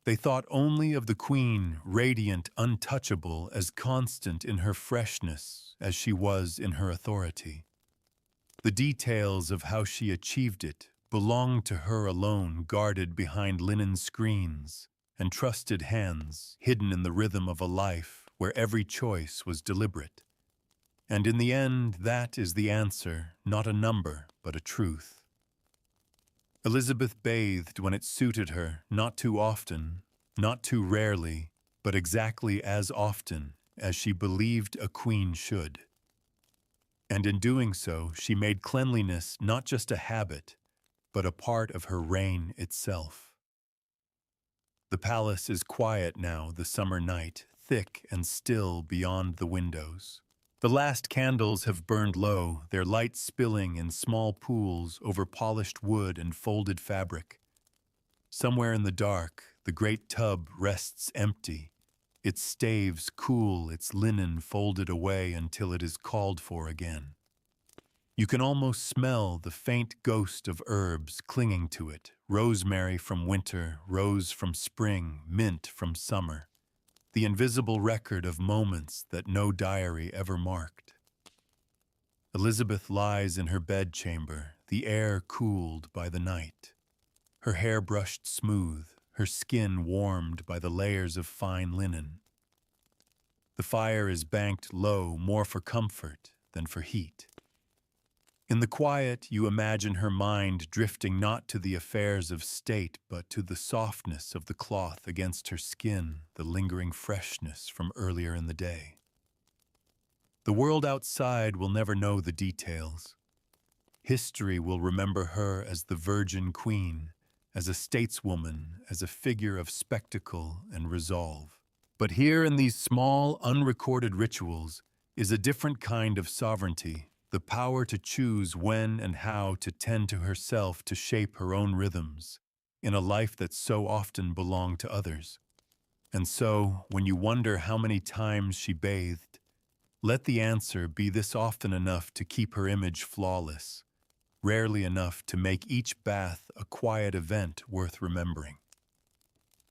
They thought only of the queen, radiant, untouchable, as constant in her freshness as she was in her authority. The details of how she achieved it belonged to her alone, guarded behind linen screens and trusted hands, hidden in the rhythm of a life where every choice was deliberate. And in the end, that is the answer, not a number, but a truth. Elizabeth bathed when it suited her, not too often, not too rarely, but exactly as often as she believed a queen should. And in doing so, she made cleanliness not just a habit, but a part of her reign itself. The palace is quiet now, the summer night, thick and still beyond the windows. The last candles have burned low, their light spilling in small pools over polished wood and folded fabric. Somewhere in the dark, the great tub rests empty, its staves cool, its linen folded away until it is called for again. You can almost smell the faint ghost of herbs clinging to it, rosemary from winter, rose from spring, mint from summer, the invisible record of moments that no diary ever marked. Elizabeth lies in her bedchamber, the air cooled by the night, her hair brushed smooth, her skin warmed by the layers of fine linen. The fire is banked low, more for comfort than for heat. In the quiet, you imagine her mind drifting not to the affairs of state, but to the softness of the cloth against her skin, the lingering freshness from earlier in the day. The world outside will never know the details. History will remember her as the Virgin Queen, as a stateswoman, as a figure of spectacle and resolve. But here in these small, unrecorded rituals is a different kind of sovereignty, the power to choose when and how to tend to herself, to shape her own rhythms, in a life that so often belonged to others. And so, when you wonder how many times she bathed, let the answer be this: often enough to keep her image flawless, rarely enough to make each bath a quiet event worth remembering.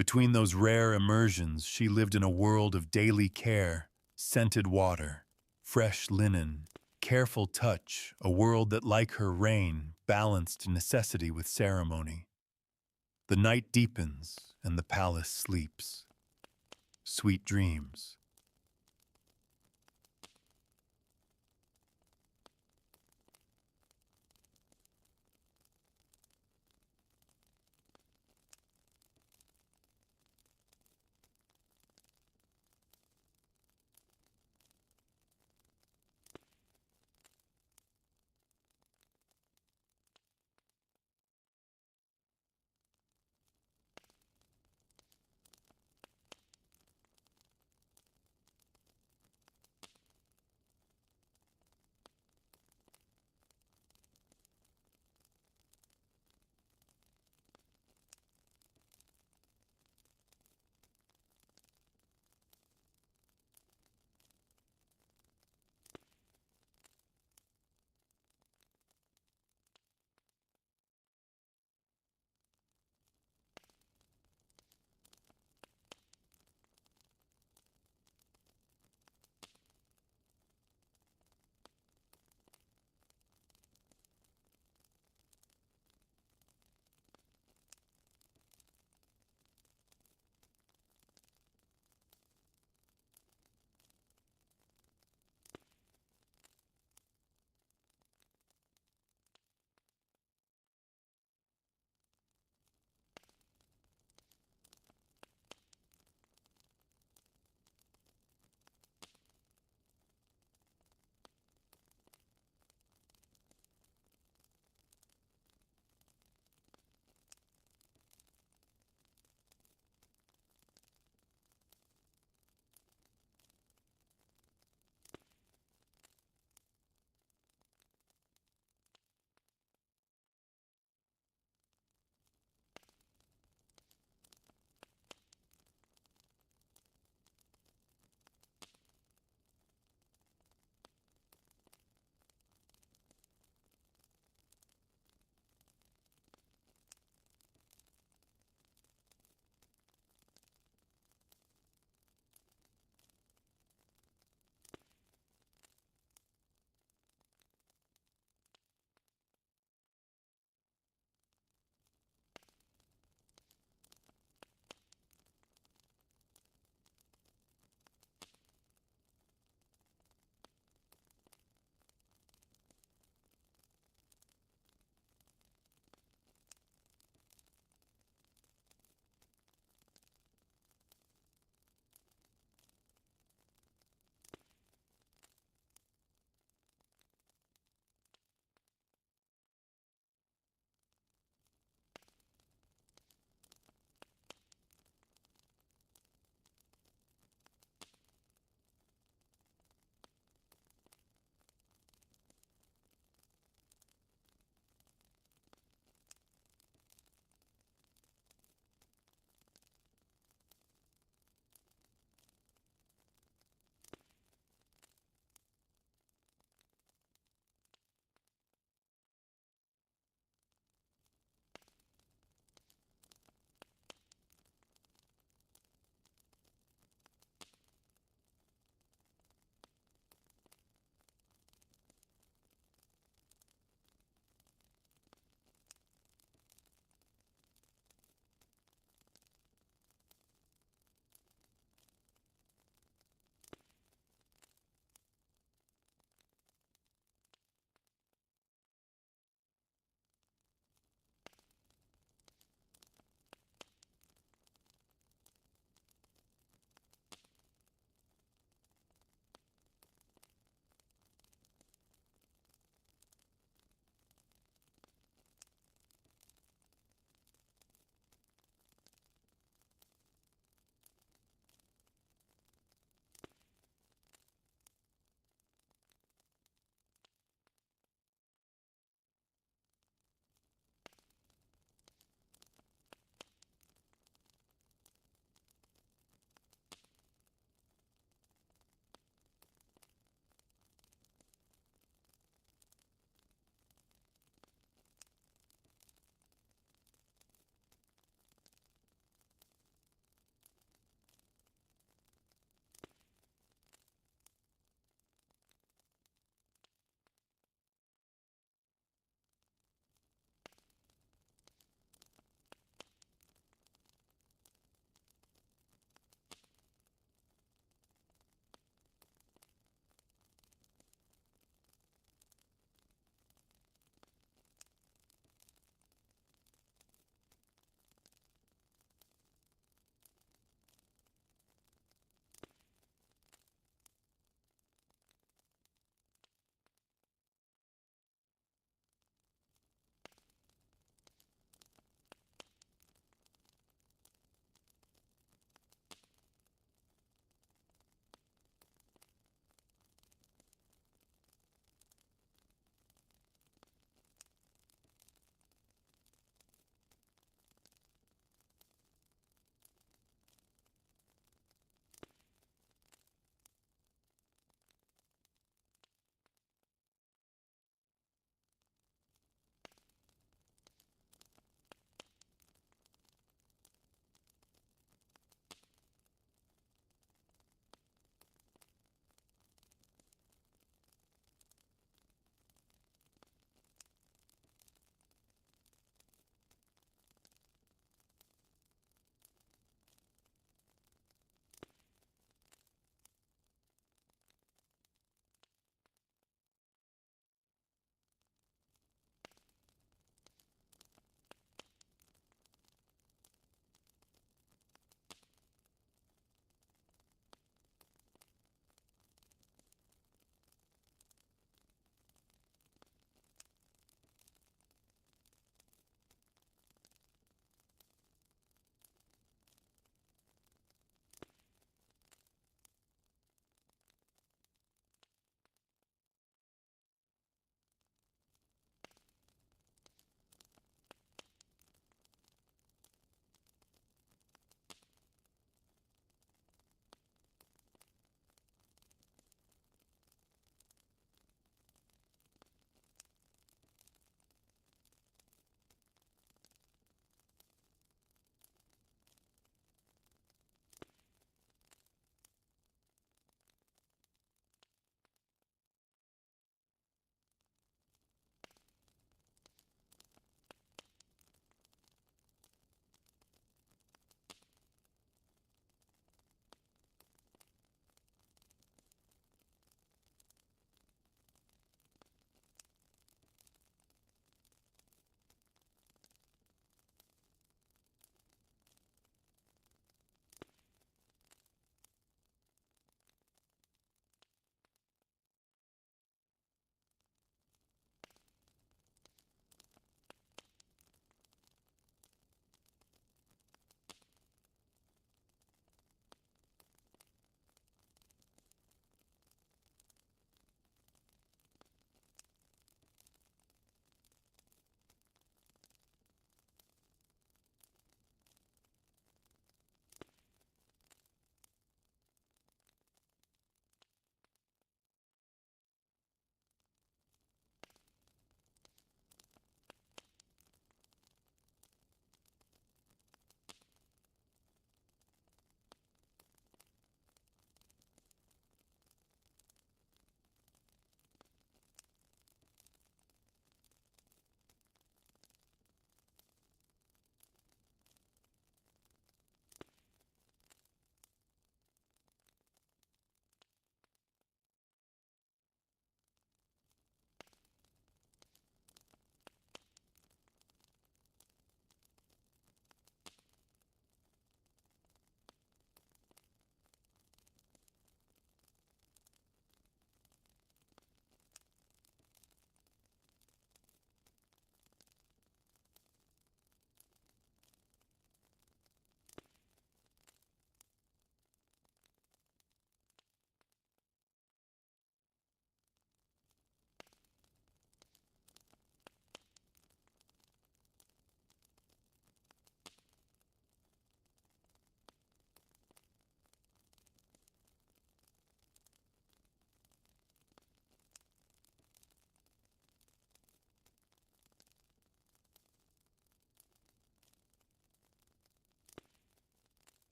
Between those rare immersions, she lived in a world of daily care, scented water, fresh linen, careful touch, a world that, like her reign, balanced necessity with ceremony. The night deepens and the palace sleeps. Sweet dreams.